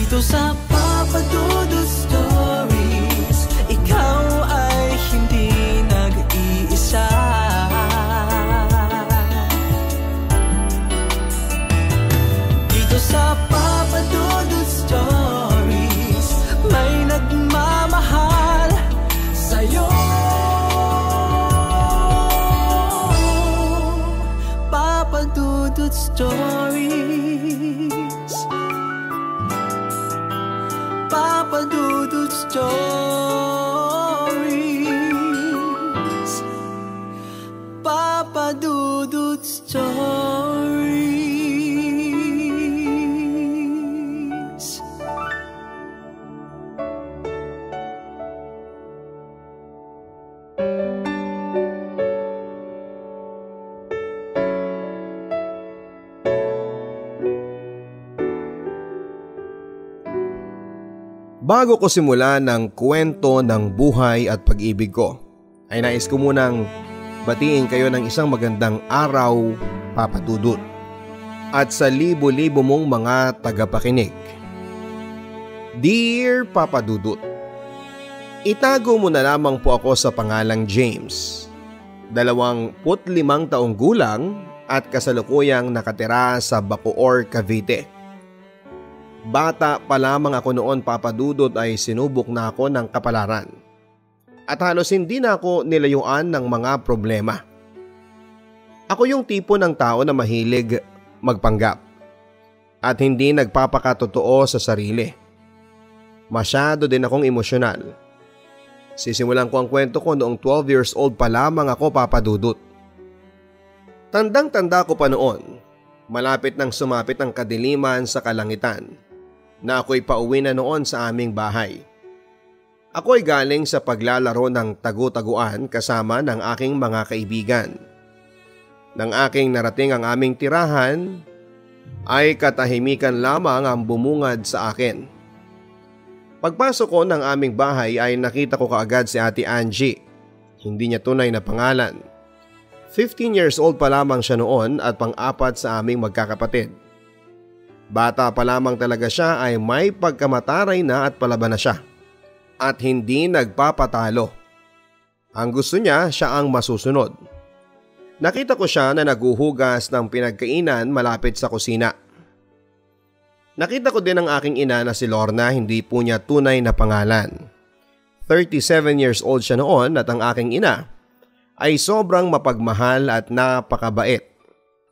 Dito sa Papa Dudut Stories, ikaw ay hindi nag-iisa. Dito sa Papa Dudut Stories, may nagmamahal sa'yo. Papa Dudut Stories, Papa Dudut Stories, Papa Dudut Stories. Bago ko simulan ng kwento ng buhay at pag-ibig ko, ay nais ko munang batiin kayo ng isang magandang araw, Papa Dudut, at sa libo-libo mong mga tagapakinig. Dear Papa Dudut, itago mo na lamang po ako sa pangalang James, 25 taong gulang at kasalukuyang nakatira sa Bacoor, Cavite. Bata pa lamang ako noon, Papa Dudut, ay sinubok na ako ng kapalaran at halos hindi na ako nilayuan ng mga problema. Ako yung tipo ng tao na mahilig magpanggap at hindi nagpapakatotoo sa sarili. Masyado din akong emosyonal. Sisimulan ko ang kwento ko noong 12 years old pa lamang ako, Papa Dudut. Tandang-tanda ko pa noon, malapit nang sumapit ang kadiliman sa kalangitan, na ako'y pauwi na noon sa aming bahay. Ako'y galing sa paglalaro ng tagu-taguan kasama ng aking mga kaibigan. Nang aking narating ang aming tirahan, ay katahimikan lamang ang bumungad sa akin. Pagpasok ko ng aming bahay ay nakita ko kaagad si Ate Angie. Hindi niya tunay na pangalan. 15 years old pa lamang siya noon at pang-apat sa aming magkakapatid. Bata pa lamang talaga siya ay may pagkamataray na at palaban na siya. At hindi nagpapatalo. Ang gusto niya, siya ang masusunod. Nakita ko siya na naguhugas ng pinagkainan malapit sa kusina. Nakita ko din ang aking ina na si Lorna, hindi po niya tunay na pangalan. 37 years old siya noon at ang aking ina ay sobrang mapagmahal at napakabait.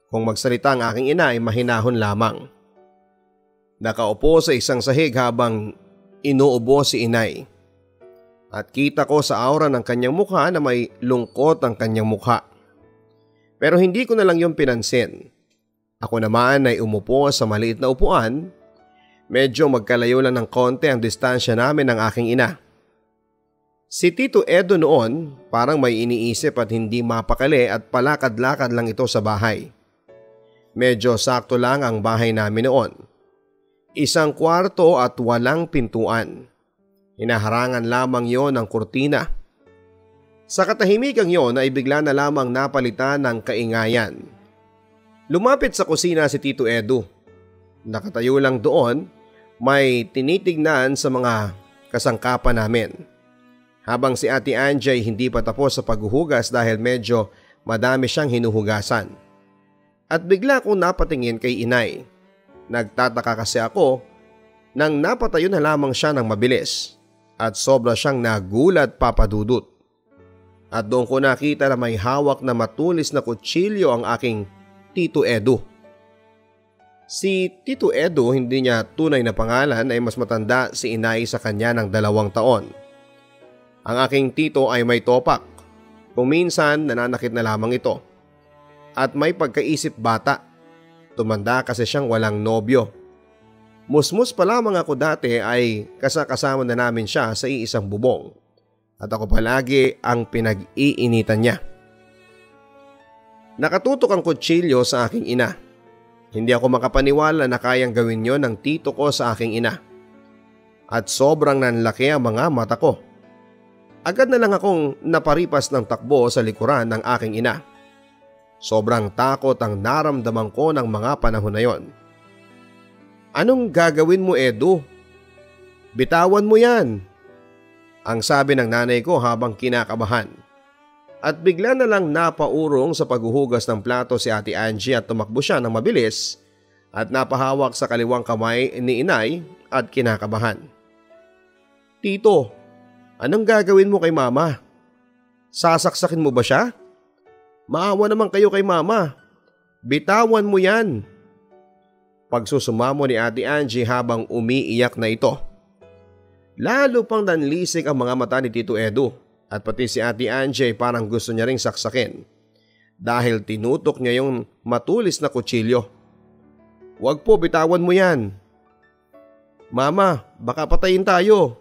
Kung magsalita ang aking ina ay mahinahon lamang. Nakaupo sa isang sahig habang inuubo si inay. At kita ko sa aura ng kanyang mukha na may lungkot ang kanyang mukha. Pero hindi ko na lang yung pinansin. Ako naman ay umupo sa maliit na upuan. Medyo magkalayo lang ng konti ang distansya namin ng aking ina. Si Tito Edo noon parang may iniisip at hindi mapakali at palakad-lakad lang ito sa bahay. Medyo sakto lang ang bahay namin noon. Isang kwarto at walang pintuan. Hinaharangan lamang yon ng kurtina. Sa katahimikan yon ay bigla na lamang napalitan ng kaingayan. Lumapit sa kusina si Tito Edu. Nakatayo lang doon, may tinitignan sa mga kasangkapan namin. Habang si Ate Angie ay hindi pa tapos sa paghuhugas dahil medyo madami siyang hinuhugasan. At bigla akong napatingin kay inay. Nagtataka kasi ako nang napatayo na lamang siya ng mabilis at sobra siyang nagulat, Papa Dudut. At doon ko nakita na may hawak na matulis na kutsilyo ang aking Tito Edu. Si Tito Edu, hindi niya tunay na pangalan, ay mas matanda si inay sa kanya ng 2 taon. Ang aking tito ay may topak. Kung minsan nananakit na lamang ito. At may pagkaisip bata. Tumanda kasi siyang walang nobyo. Musmus pa lamang ako dati ay kasama na namin siya sa iisang bubong. At ako palagi ang pinag-iinitan niya. Nakatutok ang kutsilyo sa aking ina. Hindi ako makapaniwala na kayang gawin yon ng tito ko sa aking ina. At sobrang nanlaki ang mga mata ko. Agad na lang akong naparipas ng takbo sa likuran ng aking ina. Sobrang takot ang naramdaman ko ng mga panahon na yon. "Anong gagawin mo, Edu?" Bitawan mo yan, ang sabi ng nanay ko habang kinakabahan. At bigla na lang napaurong sa paghuhugas ng plato si Ate Angie at tumakbo siya ng mabilis at napahawak sa kaliwang kamay ni inay at kinakabahan. Tito, anong gagawin mo kay mama? Sasaksakin mo ba siya? Maawa naman kayo kay mama. Bitawan mo yan. Pagsusumamo ni Ate Angie habang umiiyak na ito. Lalo pang nanlisik ang mga mata ni Tito Edu at pati si Ate Angie parang gusto niya ring saksakin dahil tinutok niya yung matulis na kutsilyo. Huwag po, bitawan mo yan. Mama, baka patayin tayo,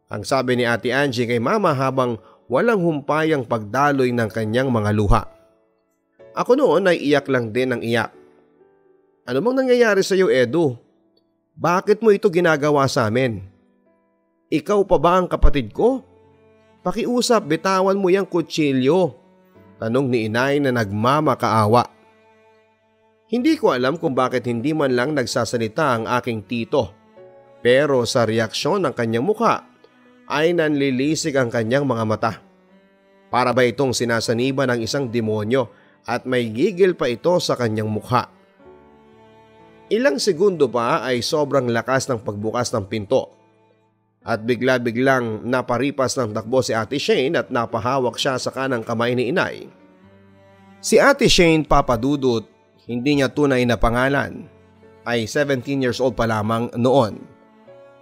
ang sabi ni Ate Angie kay mama habang walang humpayang pagdaloy ng kanyang mga luha. Ako noon ay iyak lang din ng iyak. Ano mang nangyayari sa iyo, Edu? Bakit mo ito ginagawa sa amin? Ikaw pa ba ang kapatid ko? Pakiusap, bitawan mo yung kutsilyo, tanong ni inay na nagmamakaawa. Hindi ko alam kung bakit hindi man lang nagsasalita ang aking tito, pero sa reaksyon ng kanyang mukha ay nanlilisik ang kanyang mga mata. Para ba itong sinasaniba ng isang demonyo at may gigil pa ito sa kanyang mukha. Ilang segundo pa ay sobrang lakas ng pagbukas ng pinto. At bigla-biglang naparipas ng takbo si Ate Shane at napahawak siya sa kanang kamay ni inay. Si Ate Shane Papadudut, hindi niya tunay na pangalan, ay 17 years old pa lamang noon.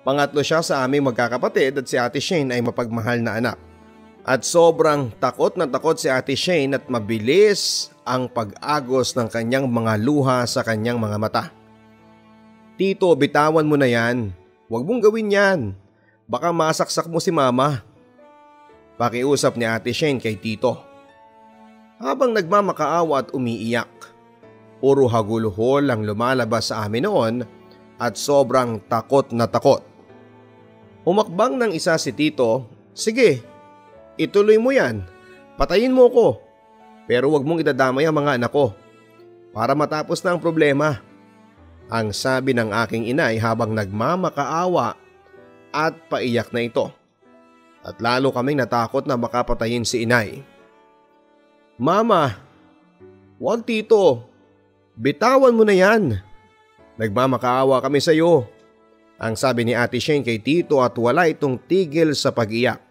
Pangatlo siya sa aming magkakapatid at si Ate Shane ay mapagmahal na anak. At sobrang takot na takot si Ate Shane at mabilis ang pag-agos ng kanyang mga luha sa kanyang mga mata. Tito, bitawan mo na yan. Huwag mong gawin yan. Baka masaksak mo si mama. Pakiusap ni Ate Shane kay Tito. Habang nagmamakaawa at umiiyak, puro haguluhol ang lumalabas sa amin noon at sobrang takot na takot. Umakbang ng isa si Tito, sige, ituloy mo yan, patayin mo ko, pero wag mong idadamay ang mga anak ko para matapos na ang problema, ang sabi ng aking inay habang nagmamakaawa at paiyak na ito. At lalo kaming natakot na makapatayin si inay. Mama, wag tito, bitawan mo na yan. Nagmamakaawa kami sa iyo, ang sabi ni Ate Shane kay Tito at wala itong tigil sa pag-iyak.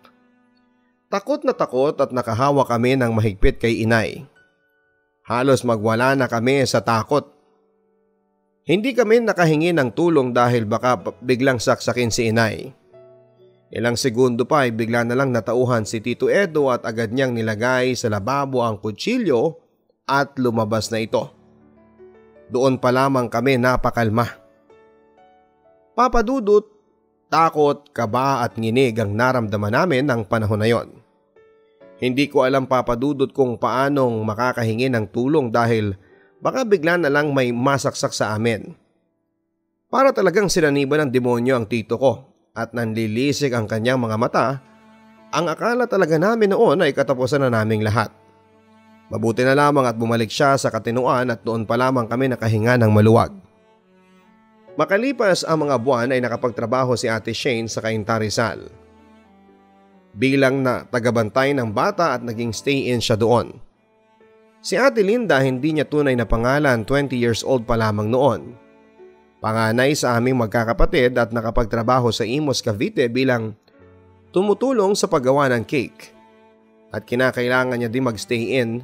Takot na takot at nakahawa kami ng mahigpit kay inay. Halos magwala na kami sa takot. Hindi kami nakahingi ng tulong dahil baka biglang saksakin si inay. Ilang segundo pa ay bigla na lang natauhan si Tito Edo at agad niyang nilagay sa lababo ang kutsilyo at lumabas na ito. Doon pa lamang kami napakalma. Papadudot, takot, kaba at nginig ang naramdaman namin ng panahon na yon. Hindi ko alam, Papadudot, kung paanong makakahingi ng tulong dahil baka bigla na lang may masaksak sa amin. Para talagang sinaniban ng demonyo ang tito ko at nanlilisik ang kanyang mga mata, ang akala talaga namin noon ay katapusan na naming lahat. Mabuti na lamang at bumalik siya sa katinuan at doon pa lamang kami nakahinga ng maluwag. Makalipas ang mga buwan ay nakapagtrabaho si Ate Shane sa Cainta Rizal. Bilang na tagabantay ng bata at naging stay-in siya doon. Si Ate Linda, hindi niya tunay na pangalan, 20 years old pa lamang noon. Panganay sa aming magkakapatid at nakapagtrabaho sa Imus, Cavite bilang tumutulong sa paggawa ng cake. At kinakailangan niya din mag-stay-in.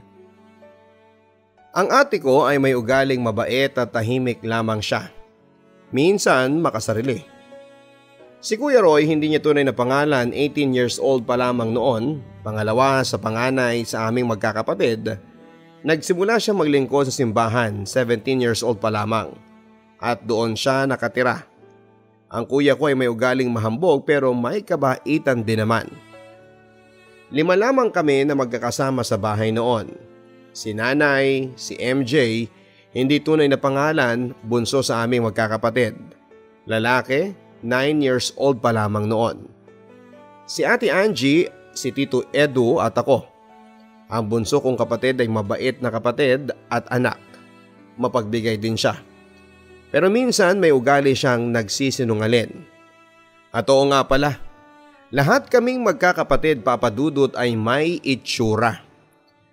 Ang ate ko ay may ugaling mabait at tahimik lamang siya. Minsan makasarili. Si Kuya Roy, hindi niya tunay na pangalan, 18 years old pa lamang noon, pangalawa sa panganay sa aming magkakapatid. Nagsimula siya maglingkod sa simbahan, 17 years old pa lamang, at doon siya nakatira. Ang kuya ko ay may ugaling mahambog pero may kabaitan din naman. 5 lamang kami na magkakasama sa bahay noon. Si nanay, si MJ, hindi tunay na pangalan, bunso sa aming magkakapatid. Lalaki, 9 years old pa lamang noon. Si Ate Angie, si Tito Edu at ako. Ang bunso kong kapatid ay mabait na kapatid at anak. Mapagbigay din siya. Pero minsan may ugali siyang nagsisinungaling. At oo nga pala, lahat kaming magkakapatid Papa Dudut ay may itsura.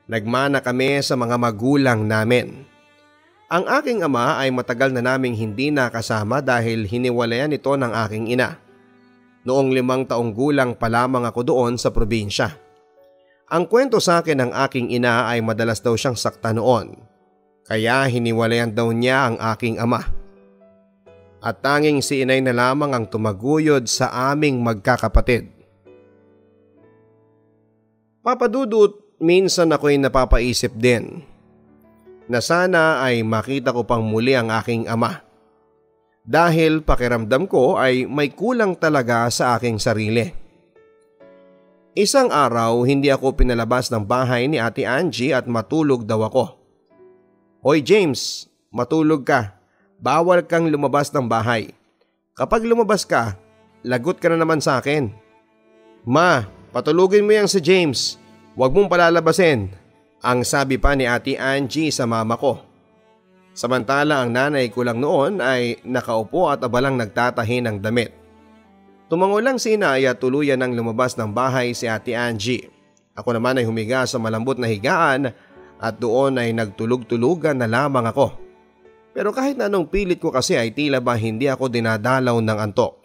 Nagmana kami sa mga magulang namin. Ang aking ama ay matagal na naming hindi nakasama dahil hiniwalayan ito ng aking ina. Noong 5 taong gulang pa lamang ako doon sa probinsya. Ang kwento sa akin ng aking ina ay madalas daw siyang sakta noon. Kaya hiniwalayan daw niya ang aking ama. At tanging si inay na lamang ang tumaguyod sa aming magkakapatid. Papa Dudut, minsan ako'y napapaisip din na sana ay makita ko pang muli ang aking ama. Dahil pakiramdam ko ay may kulang talaga sa aking sarili. Isang araw hindi ako pinalabas ng bahay ni Ate Angie at matulog daw ako. Hoy James, matulog ka. Bawal kang lumabas ng bahay. Kapag lumabas ka, lagot ka na naman sa akin. Ma, patulugin mo yang si James. Huwag mong palalabasin. Ang sabi pa ni Ate Angie sa mama ko. Samantala ang nanay ko lang noon ay nakaupo at abalang nagtatahi ng damit. Tumango lang si inay at tuluyan ng lumabas ng bahay si Ate Angie. Ako naman ay humiga sa malambot na higaan at doon ay nagtulog-tulugan na lamang ako. Pero kahit na anong pilit ko kasi ay tila ba hindi ako dinadalaw ng antok.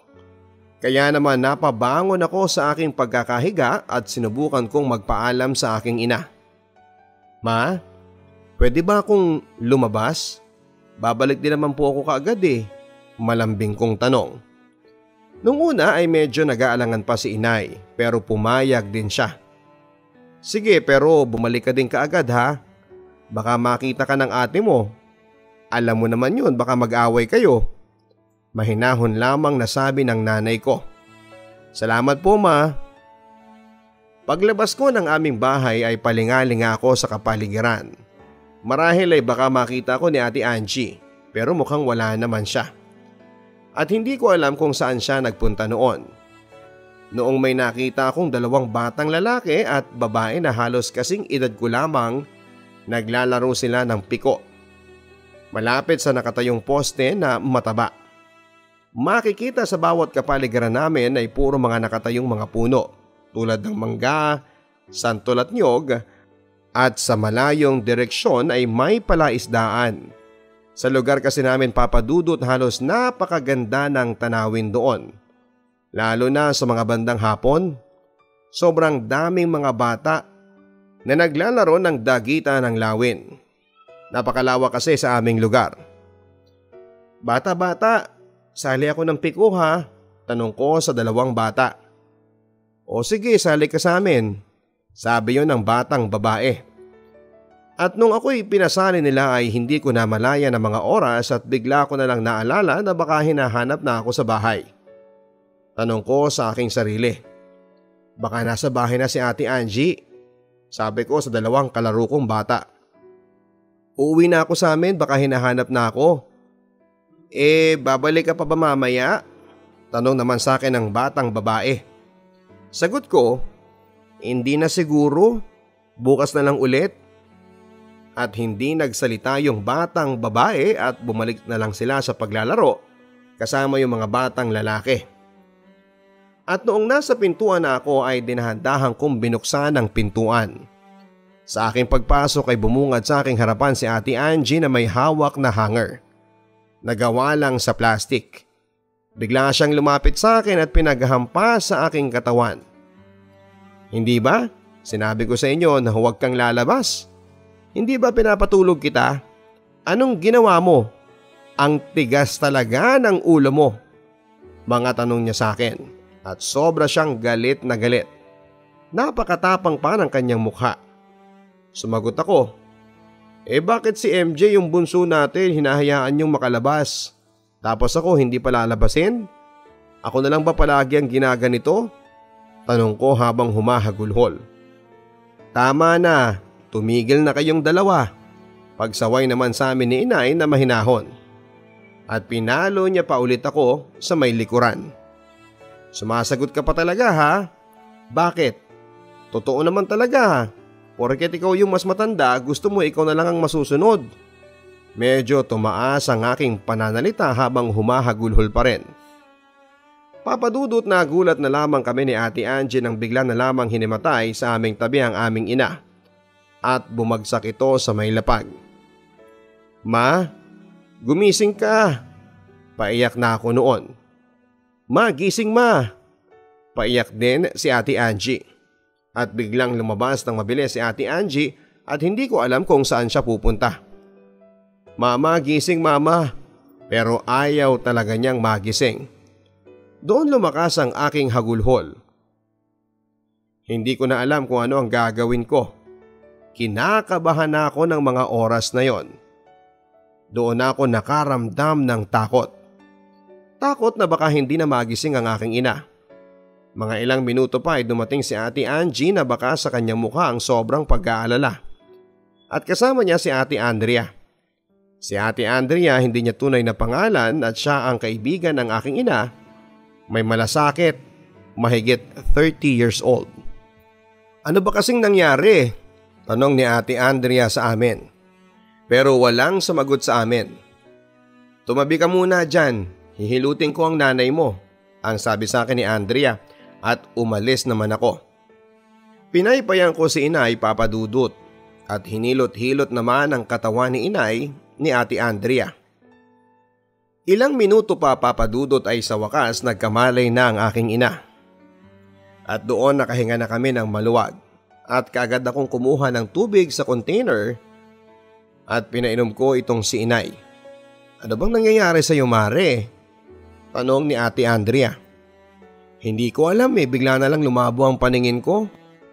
Kaya naman napabangon ako sa aking pagkakahiga at sinubukan kong magpaalam sa aking ina. Ma, pwede ba akong lumabas? Babalik din naman po ako kaagad eh. Malambing kong tanong. Nung una ay medyo nag-aalangan pa si inay pero pumayag din siya. Sige pero bumalik ka din kaagad ha. Baka makita ka ng ate mo. Alam mo naman yun, baka mag-away kayo. Mahinahon lamang nasabi ng nanay ko. Salamat po ma. Paglabas ko ng aming bahay ay palingalinga ako sa kapaligiran. Marahil ay baka makita ko ni Ate Angie pero mukhang wala naman siya. At hindi ko alam kung saan siya nagpunta noon. Noong may nakita akong 2 batang lalaki at babae na halos kasing edad ko lamang, naglalaro sila ng piko. Malapit sa nakatayong poste na mataba. Makikita sa bawat kapaligiran namin ay puro mga nakatayong mga puno tulad ng mangga, santol at niyog. At sa malayong direksyon ay may palaisdaan. Sa lugar kasi namin Papa Dudut halos napakaganda ng tanawin doon. Lalo na sa mga bandang hapon. Sobrang daming mga bata na naglalaro ng dagitan ng lawin. Napakalawak kasi sa aming lugar. Bata-bata, sali ako ng piko ha? Tanong ko sa 2 bata. O sige, sali ka sa amin. Sabi yon ng batang babae. At nung ako'y pinasali nila ay hindi ko na malaya ng mga oras at bigla ko na lang naalala na baka hinahanap na ako sa bahay. Tanong ko sa aking sarili. Baka nasa bahay na si Ate Angie. Sabi ko sa 2 kalaro kong bata. Uuwi na ako sa amin, baka hinahanap na ako. Babalik ka pa ba mamaya? Tanong naman sa akin ng batang babae. Sagot ko, hindi na siguro, bukas na lang ulit. At hindi nagsalita yung batang babae at bumalik na lang sila sa paglalaro kasama yung mga batang lalaki. At noong nasa pintuan na ako ay dinahandahan kong binuksan ang pintuan. Sa aking pagpasok ay bumungad sa aking harapan si Ate Angie na may hawak na hanger. Nagawa lang sa plastik. Bigla siyang lumapit sa akin at pinaghampas sa aking katawan. Hindi ba? Sinabi ko sa inyo na huwag kang lalabas. Hindi ba pinapatulog kita? Anong ginawa mo? Ang tigas talaga ng ulo mo. Mga tanong niya sa akin at sobra siyang galit na galit. Napakatapang pa ng kanyang mukha. Sumagot ako. Bakit si MJ yung bunso natin hinahayaan niyong makalabas? Tapos ako hindi pa lalabasin? Ako na lang ba palagi ang ginaganito? Tanong ko habang humahagulhol. Tama na, tumigil na kayong 2. Pagsaway naman sa amin ni inay na mahinahon. At pinalo niya pa ulit ako sa may likuran. Sumasagot ka pa talaga ha? Bakit? Totoo naman talaga ha? Porket ikaw yung mas matanda, gusto mo ikaw na lang ang masusunod. Medyo tumaas ang aking pananalita habang humahagulhol pa rin. Papadudot na gulat na lamang kami ni Ate Angie nang bigla na lamang hinimatay sa aming tabi ang aming ina at bumagsak ito sa may lapag. "Ma, gumising ka!" Paiyak na ako noon. "Ma, gising ma!" Paiyak din si Ate Angie. At biglang lumabas ng mabilis si Ate Angie at hindi ko alam kung saan siya pupunta. "Mama, gising mama!" Pero ayaw talaga niyang magising. Doon lumakas ang aking hagulhol. Hindi ko na alam kung ano ang gagawin ko. Kinakabahan ako ng mga oras na yon. Doon ako nakaramdam ng takot. Takot na baka hindi na magising ang aking ina. Mga ilang minuto pa ay dumating si Ate Angie na baka sa kanyang mukha ang sobrang pag-aalala. At kasama niya si Ate Andrea. Si Ate Andrea hindi niya tunay na pangalan at siya ang kaibigan ng aking ina. May malasakit, mahigit 30 years old. "Ano ba kasing nangyari?" tanong ni Ate Andrea sa amin. Pero walang sumagot sa amin. "Tumabi ka muna dyan, hihilutin ko ang nanay mo," ang sabi sa akin ni Andrea at umalis naman ako. Pinaypayan ko si Inay Papadudot at hinilot-hilot naman ang katawan ni Inay ni Ate Andrea. Ilang minuto pa Papadudot ay sa wakas nagkamalay na ang aking ina. At doon nakahinga na kami ng maluwag at kaagad akong kumuha ng tubig sa container at pinainom ko itong si Inay. "Ano bang nangyayari sa iyo, Mare?" tanong ni Ate Andrea. "Hindi ko alam bigla na lang lumabo ang paningin ko,"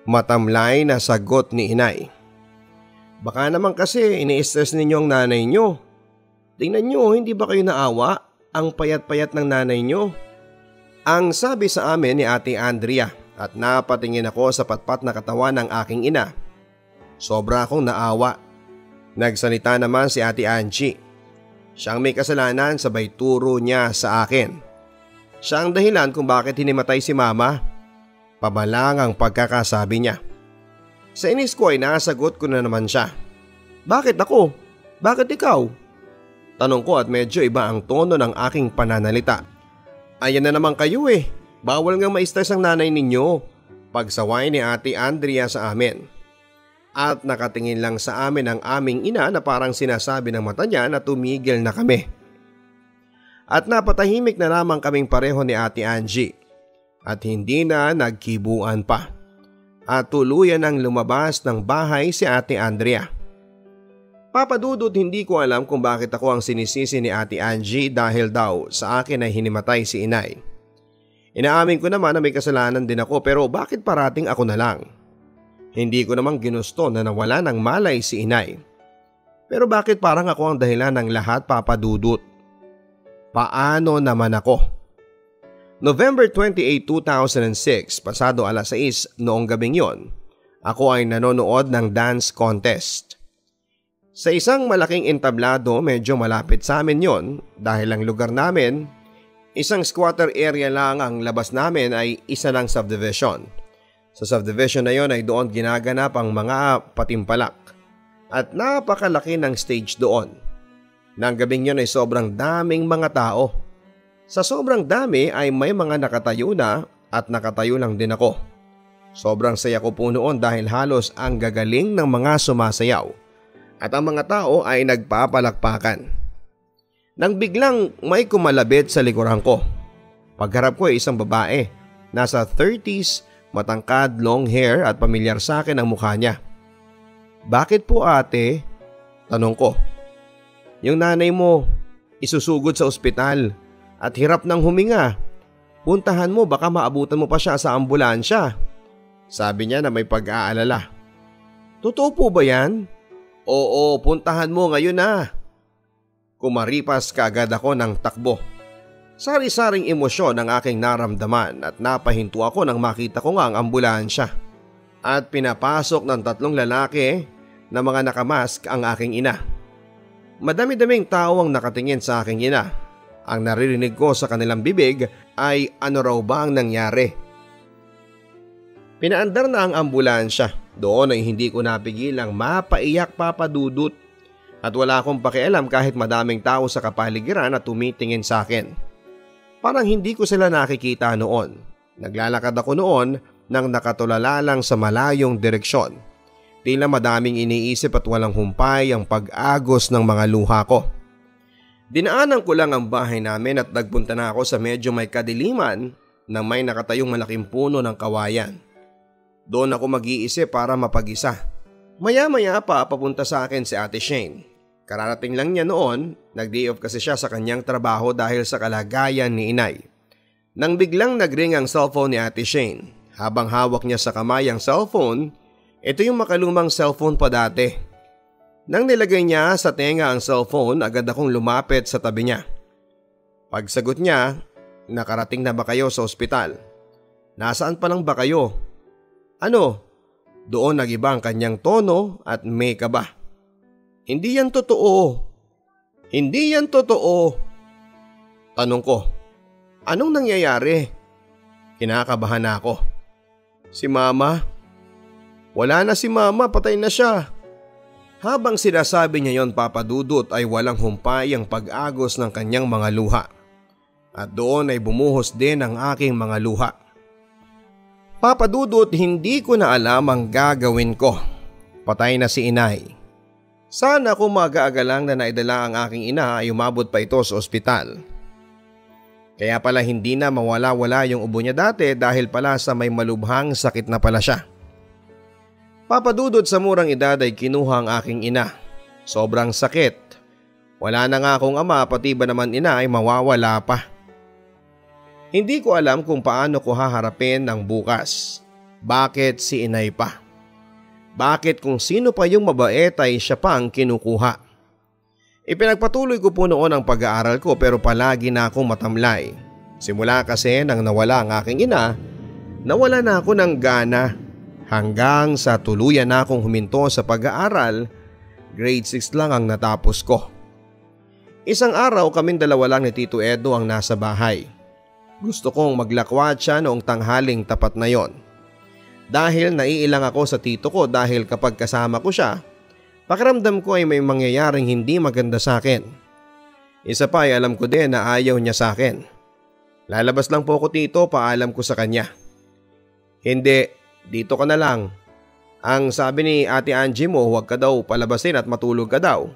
matamlay na sagot ni Inay. "Baka naman kasi ini-stress ninyo ang nanay nyo. Tingnan nyo, hindi ba kayo naawa? Ang payat-payat ng nanay nyo," ang sabi sa amin ni Ate Andrea at napatingin ako sa patpat na katawan ng aking ina. Sobra akong naawa. Nagsalita naman si Ate Angie. Siyang may kasalanan sabay turo niya sa akin. Siya ang dahilan kung bakit hinimatay si Mama. Pamalang ang pagkakasabi niya. Sa inis ko ay nasagot ko na naman siya. "Bakit ako? Bakit ikaw?" tanong ko at medyo iba ang tono ng aking pananalita. "Ayan na naman kayo Bawal nga ma-stress ang nanay ninyo," pagsaway ni Ate Andrea sa amin. At nakatingin lang sa amin ang aming ina na parang sinasabi ng mata niya na tumigil na kami. At napatahimik na lamang kaming pareho ni Ate Angie. At hindi na nagkibuan pa. At tuluyan ang lumabas ng bahay si Ate Andrea. Papadudot, hindi ko alam kung bakit ako ang sinisisi ni Ate Angie dahil daw sa akin ay hinimatay si Inay. Inaamin ko naman na may kasalanan din ako pero bakit parating ako na lang? Hindi ko namang ginusto na nawala ng malay si Inay. Pero bakit parang ako ang dahilan ng lahat, Papadudot? Paano naman ako? November 28, 2006, pasado alas 6 noong gabing yon, ako ay nanonood ng dance contest. Sa isang malaking entablado, medyo malapit sa amin yon dahil ang lugar namin, isang squatter area lang, ang labas namin ay isa lang subdivision. Sa subdivision na yon ay doon ginaganap ang mga patimpalak at napakalaki ng stage doon. Nang gabing yon ay sobrang daming mga tao. Sa sobrang dami ay may mga nakatayo na at nakatayo lang din ako. Sobrang saya ko po noon dahil halos ang gagaling ng mga sumasayaw at ang mga tao ay nagpapalakpakan. Nang biglang may kumalabit sa likuran ko. Pagharap ko ay isang babae, nasa 30s, matangkad, long hair at pamilyar sa akin ang mukha niya. "Bakit po ate?" tanong ko. "Yung nanay mo, isusugod sa ospital at hirap ng huminga. Puntahan mo, baka maabutan mo pa siya sa ambulansya," sabi niya na may pag-aalala. "Totoo po ba yan?" "Oo, puntahan mo ngayon na." Kumaripas kaagad ako ng takbo. Sari-saring emosyon ang aking naramdaman at napahinto ako nang makita ko nga ang ambulansya. At pinapasok ng 3 lalaki na mga nakamask ang aking ina. Madami-daming tao ang nakatingin sa aking ina. Ang naririnig ko sa kanilang bibig ay ano raw ba ang nangyari. Pinaandar na ang ambulansya. Doon ay hindi ko napigilang mapaiyak, Papadudot. At wala akong pakialam kahit madaming tao sa kapaligiran at tumitingin sa akin. Parang hindi ko sila nakikita noon. Naglalakad ako noon nang nakatulala lang sa malayong direksyon. Tila madaming iniisip at walang humpay ang pag-agos ng mga luha ko. Dinaanan ko lang ang bahay namin at nagpunta na ako sa medyo may kadiliman na may nakatayong malaking puno ng kawayan. Doon ako mag-iisip para mapag-isa. Maya-maya pa papunta sa akin si Ate Shane. Kararating lang niya noon, nag-day off kasi siya sa kanyang trabaho dahil sa kalagayan ni inay. Nang biglang nagring ang cellphone ni Ate Shane, habang hawak niya sa kamay ang cellphone, ito yung makalumang cellphone pa dati. Nang nilagay niya sa tenga ang cellphone, agad akong lumapit sa tabi niya. Pagsagot niya, nakarating na ba kayo sa ospital? Nasaan pa lang ba kayo? Ano? Doon nag-iba ang kanyang tono at may kaba. Hindi yan totoo. Hindi yan totoo. Tanong ko, anong nangyayari? Kinakabahan na ako. Si Mama? Wala na si Mama, patay na siya. Habang sinasabi niya yon, Papa Dudut, ay walang humpay ang pag-agos ng kanyang mga luha. At doon ay bumuhos din ang aking mga luha. Papa Dudut, hindi ko na alam ang gagawin ko. Patay na si inay. Sana kung mag-aagalang na naidala ang aking ina ay umabot pa ito sa ospital. Kaya pala hindi na mawala-wala yung ubo niya dati dahil pala sa may malubhang sakit na pala siya. Papa Dudut, sa murang edad ay kinuha ang aking ina. Sobrang sakit. Wala na nga akong ama, pati ba naman ina ay mawawala pa. Hindi ko alam kung paano ko haharapin ang bukas. Bakit si inay pa? Bakit kung sino pa yung mabait ay siya pa ang kinukuha? Ipinagpatuloy ko po noon ang pag-aaral ko pero palagi na akong matamlay. Simula kasi nang nawala ang aking ina, nawala na ako ng gana. Hanggang sa tuluyan na akong huminto sa pag-aaral, grade 6 lang ang natapos ko. Isang araw kaming dalawa lang ni Tito Edo ang nasa bahay. Gusto kong maglakwat siya noong tanghaling tapat na yon. Dahil naiilang ako sa tito ko dahil kapag kasama ko siya, pakiramdam ko ay may mangyayaring hindi maganda sa akin. Isa pa ay alam ko din na ayaw niya sa akin. Lalabas lang po ako tito, paalam ko sa kanya. Hindi. Dito ka na lang. Ang sabi ni Ate Angie mo, huwag ka daw palabasin at matulog ka daw.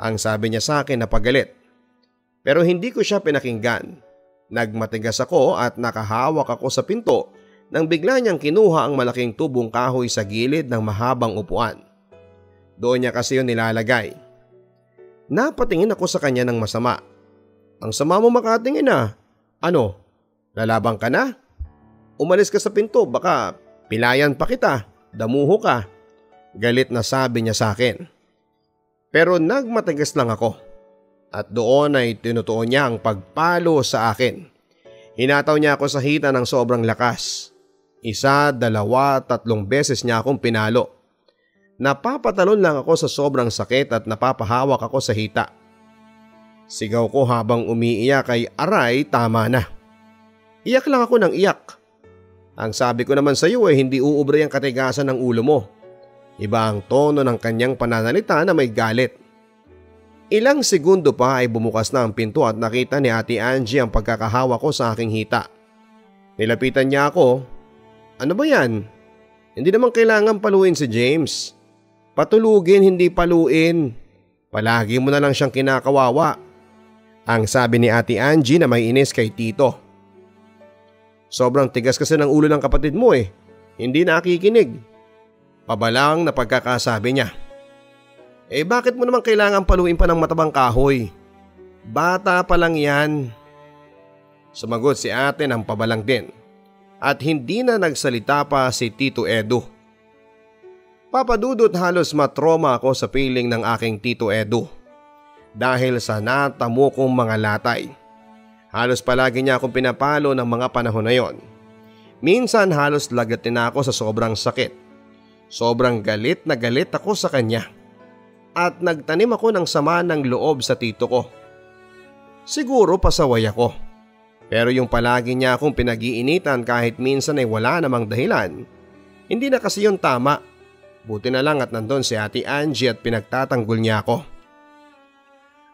Ang sabi niya sa akin na pagalit. Pero hindi ko siya pinakinggan. Nagmatigas ako at nakahawak ako sa pinto nang bigla niyang kinuha ang malaking tubong kahoy sa gilid ng mahabang upuan. Doon niya kasi yun nilalagay. Napatingin ako sa kanya ng masama. Ang sama mo makatingin na. Ano? Lalabang ka na? Umalis ka sa pinto, baka pilayan pa kita, damuho ka. Galit na sabi niya sa akin. Pero nagmatigas lang ako. At doon ay tinutuon niya ang pagpalo sa akin. Hinataw niya ako sa hita ng sobrang lakas. 1, 2, 3 beses niya akong pinalo. Napapatalon lang ako sa sobrang sakit at napapahawak ako sa hita. Sigaw ko habang umiiyak ay aray, tama na. Iyak lang ako ng iyak. Ang sabi ko naman sa iyo ay hindi uubra ang katigasan ng ulo mo. Iba ang tono ng kanyang pananalita na may galit. Ilang segundo pa ay bumukas na ang pinto at nakita ni Ate Angie ang pagkakahawa ko sa aking hita. Nilapitan niya ako. Ano ba yan? Hindi naman kailangan paluin si James. Patulugin, hindi paluin. Palagi mo na lang siyang kinakawawa. Ang sabi ni Ate Angie na may inis kay Tito. Sobrang tigas kasi ng ulo ng kapatid mo eh. Hindi nakikinig. Pabalang na pagkakasabi niya. Eh bakit mo naman kailangan paluin pa ng matabang kahoy? Bata pa lang yan. Sumagot si ate ng pabalang din. At hindi na nagsalita pa si Tito Edu. Papa Dudut, halos matroma ako sa piling ng aking Tito Edu. Dahil sa natamo kong mga latay. Halos palagi niya akong pinapalo ng mga panahon na yon. Minsan halos lagatin na ako sa sobrang sakit. Sobrang galit na galit ako sa kanya. At nagtanim ako ng sama ng loob sa tito ko. Siguro pasaway ako. Pero yung palagi niya akong pinag-iinitan kahit minsan ay wala namang dahilan, hindi na kasi yun tama. Buti na lang at nandun si Ate Angie at pinagtatanggol niya ako.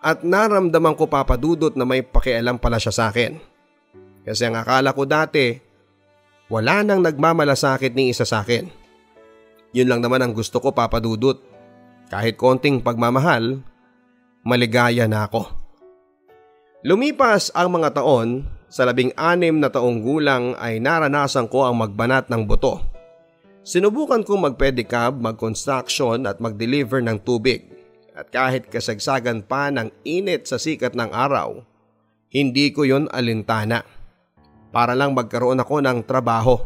At naramdaman ko, Papa Dudut, na may pakialam pala siya sa akin. Kasi ang akala ko dati, wala nang nagmamalasakit ni isa sa akin. Yun lang naman ang gusto ko, Papa Dudut. Kahit konting pagmamahal, maligaya na ako. Lumipas ang mga taon, sa 16 na taong gulang ay naranasan ko ang magbanat ng buto. Sinubukan kong mag-pedicab, mag-construction at mag-deliver ng tubig. At kahit kasagsagan pa ng init sa sikat ng araw, hindi ko yon alintana. Para lang magkaroon ako ng trabaho.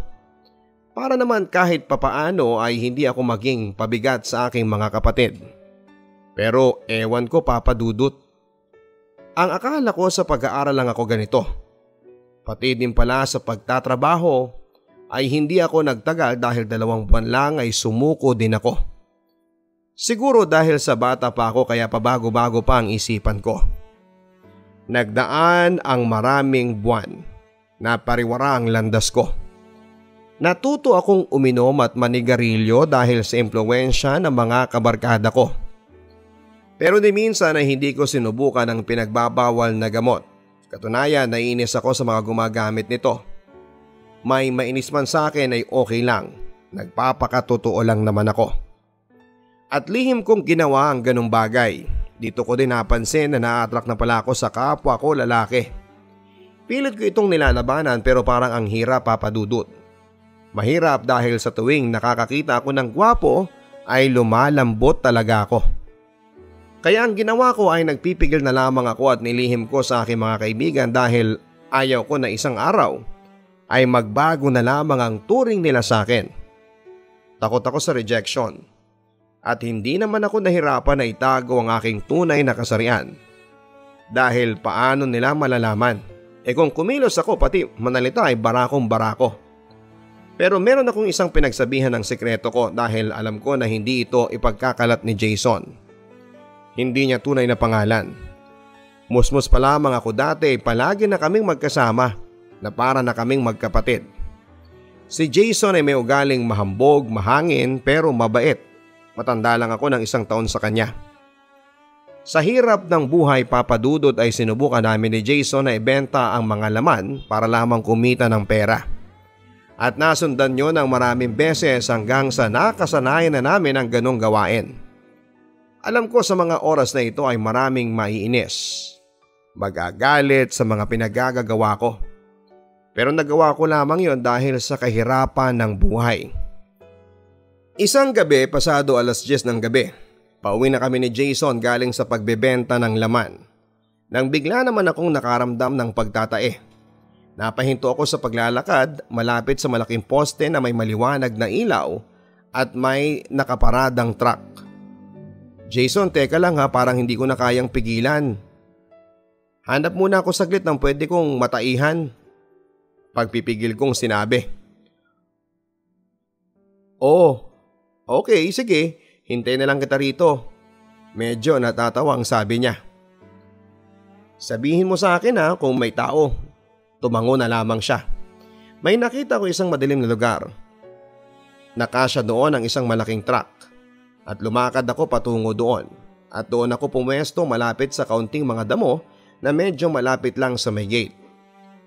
Para naman kahit papaano ay hindi ako maging pabigat sa aking mga kapatid. Pero ewan ko, Papa Dudut. Ang akala ko sa pag-aaral lang ako ganito. Pati din pala sa pagtatrabaho ay hindi ako nagtagal dahil 2 buwan lang ay sumuko din ako. Siguro dahil sa bata pa ako kaya pabago-bago pa ang isipan ko. Nagdaan ang maraming buwan. Napariwara ang landas ko. Natuto akong uminom at manigarilyo dahil sa impluwensya ng mga kabarkada ko. Pero di minsan ay hindi ko sinubukan ang pinagbabawal na gamot. Katunayan, naiinis ako sa mga gumagamit nito. May mainis man sa akin ay okay lang. Nagpapakatotoo lang naman ako. At lihim kong ginawa ang ganong bagay. Dito ko din napansin na na-attract na pala ako sa kapwa ko lalaki. Pilit ko itong nilalabanan pero parang ang hirap, Papa Dudut. Mahirap dahil sa tuwing nakakakita ako ng gwapo ay lumalambot talaga ako. Kaya ang ginawa ko ay nagpipigil na lamang ako at nilihim ko sa aking mga kaibigan dahil ayaw ko na isang araw ay magbago na lamang ang turing nila sa akin. Takot ako sa rejection at hindi naman ako nahirapan na itago ang aking tunay na kasarian. Dahil paano nila malalaman? Kung kumilos ako pati manalita ay barakong barako. Pero meron akong isang pinagsabihan ng sikreto ko dahil alam ko na hindi ito ipagkakalat ni Jason. Hindi niya tunay na pangalan. Musmus pa lamang ako dati, palagi na kaming magkasama na para na kaming magkapatid. Si Jason ay may ugaling mahambog, mahangin pero mabait. Matanda lang ako ng 1 taon sa kanya. Sa hirap ng buhay, Papa Dudut, ay sinubukan namin ni Jason na ibenta ang mga laman para lamang kumita ng pera. At nasundan nyo ng maraming beses hanggang sa nakasanayan na namin ang ganong gawain. Alam ko sa mga oras na ito ay maraming maiinis. Magagalit sa mga pinagagagawa ko. Pero nagawa ko lamang yon dahil sa kahirapan ng buhay. Isang gabi, pasado 10:00 ng gabi, pauwi na kami ni Jason galing sa pagbebenta ng laman. Nang bigla naman akong nakaramdam ng pagtatae. Napahinto ako sa paglalakad malapit sa malaking poste na may maliwanag na ilaw at may nakaparadang truck. Jason, teka lang ha, parang hindi ko na kayang pigilan. Hanap muna ako saglit ng pwede kong mataihan. Pagpipigil kong sinabi. Oh, okay, sige, hintayin na lang kita rito. Medyo natatawa ang sabi niya. Sabihin mo sa akin ha kung may tao. Tumango na lamang siya. May nakita ko isang madilim na lugar. Nakasya doon ang isang malaking truck. At lumakad ako patungo doon. At doon ako pumwesto malapit sa kaunting mga damo na medyo malapit lang sa may gate.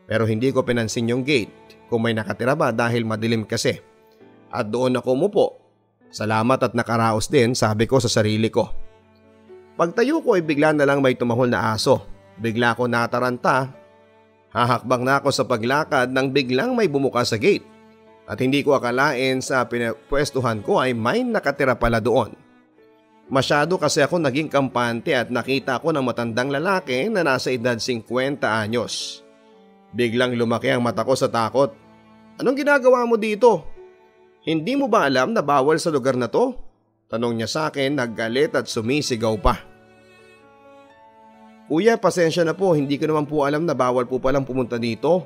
Pero hindi ko pinansin yung gate kung may nakatira ba dahil madilim kasi. At doon ako umupo. Salamat at nakaraos din, sabi ko sa sarili ko. Pagtayo ko ay bigla na lang may tumahol na aso. Bigla ko nataranta. Hahakbang na ako sa paglakad nang biglang may bumuka sa gate. At hindi ko akalain sa pinapwestuhan ko ay may nakatira pala doon. Masyado kasi ako naging kampante at nakita ko ng matandang lalaki na nasa edad 50 anyos. Biglang lumaki ang mata ko sa takot. Anong ginagawa mo dito? Hindi mo ba alam na bawal sa lugar na to? Tanong niya sa akin, naggalit at sumisigaw pa. Kuya, pasensya na po, hindi ko naman po alam na bawal po palang pumunta dito.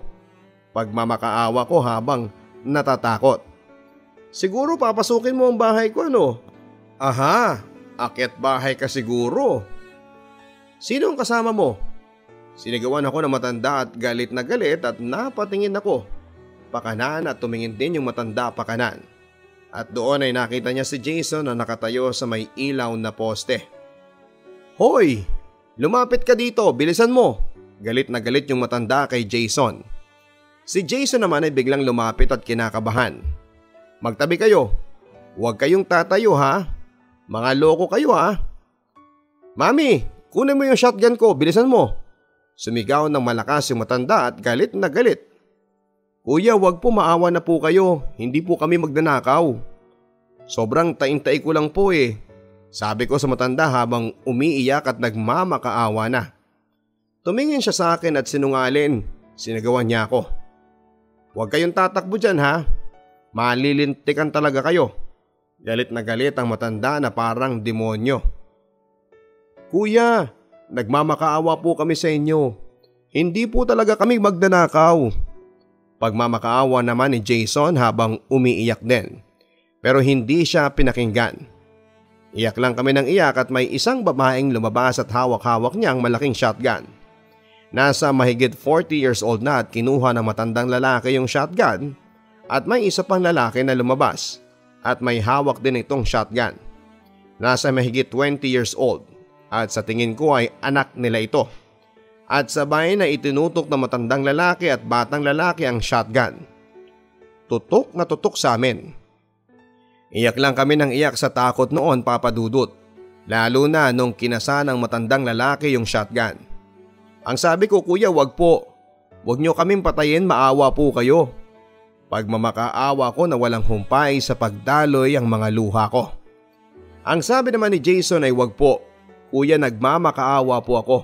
Pagmamakaawa ko habang natatakot. Siguro papasukin mo ang bahay ko, ano? Aha, akyat bahay ka siguro. Sino ang kasama mo? Sinigawan ako ng matanda at galit na galit at napatingin ako. Pakanan at tumingin din yung matanda pakanan. At doon ay nakita niya si Jason na nakatayo sa may ilaw na poste. Hoy! Lumapit ka dito, bilisan mo! Galit na galit yung matanda kay Jason. Si Jason naman ay biglang lumapit at kinakabahan. Magtabi kayo. Huwag kayong tatayo ha. Mga loko kayo ha. Mami, kunin mo yung shotgun ko, bilisan mo. Sumigaw ng malakas yung matanda at galit na galit. Kuya, wag po, maawa na po kayo. Hindi po kami magnanakaw. Sobrang taing-tai ko lang po eh. Sabi ko sa matanda habang umiiyak at nagmamakaawa na. Tumingin siya sa akin at sinungalin. Sinagawan niya ako. Huwag kayong tatakbo dyan ha. Malilintikan talaga kayo. Galit na galit ang matanda na parang demonyo. Kuya, nagmamakaawa po kami sa inyo. Hindi po talaga kami magnanakaw. Pagmamakaawa naman ni Jason habang umiiyak din. Pero hindi siya pinakinggan. Iyak lang kami ng iyak at may isang babaeng lumabas at hawak-hawak niyang malaking shotgun. Nasa mahigit 40 years old na at kinuha ng matandang lalaki yung shotgun at may isa pang lalaki na lumabas at may hawak din itong shotgun. Nasa mahigit 20 years old at sa tingin ko ay anak nila ito. At sabay na itinutok ng matandang lalaki at batang lalaki ang shotgun. Tutok na tutok sa amin. Iyak lang kami ng iyak sa takot noon, Papa Dudut. Lalo na nung kinasa ng matandang lalaki yung shotgun. Ang sabi ko, kuya, wag po. Wag nyo kaming patayin, maawa po kayo. Pagmamakaawa ko na walang humpay sa pagdaloy ang mga luha ko. Ang sabi naman ni Jason ay wag po. Kuya, nagmamakaawa po ako.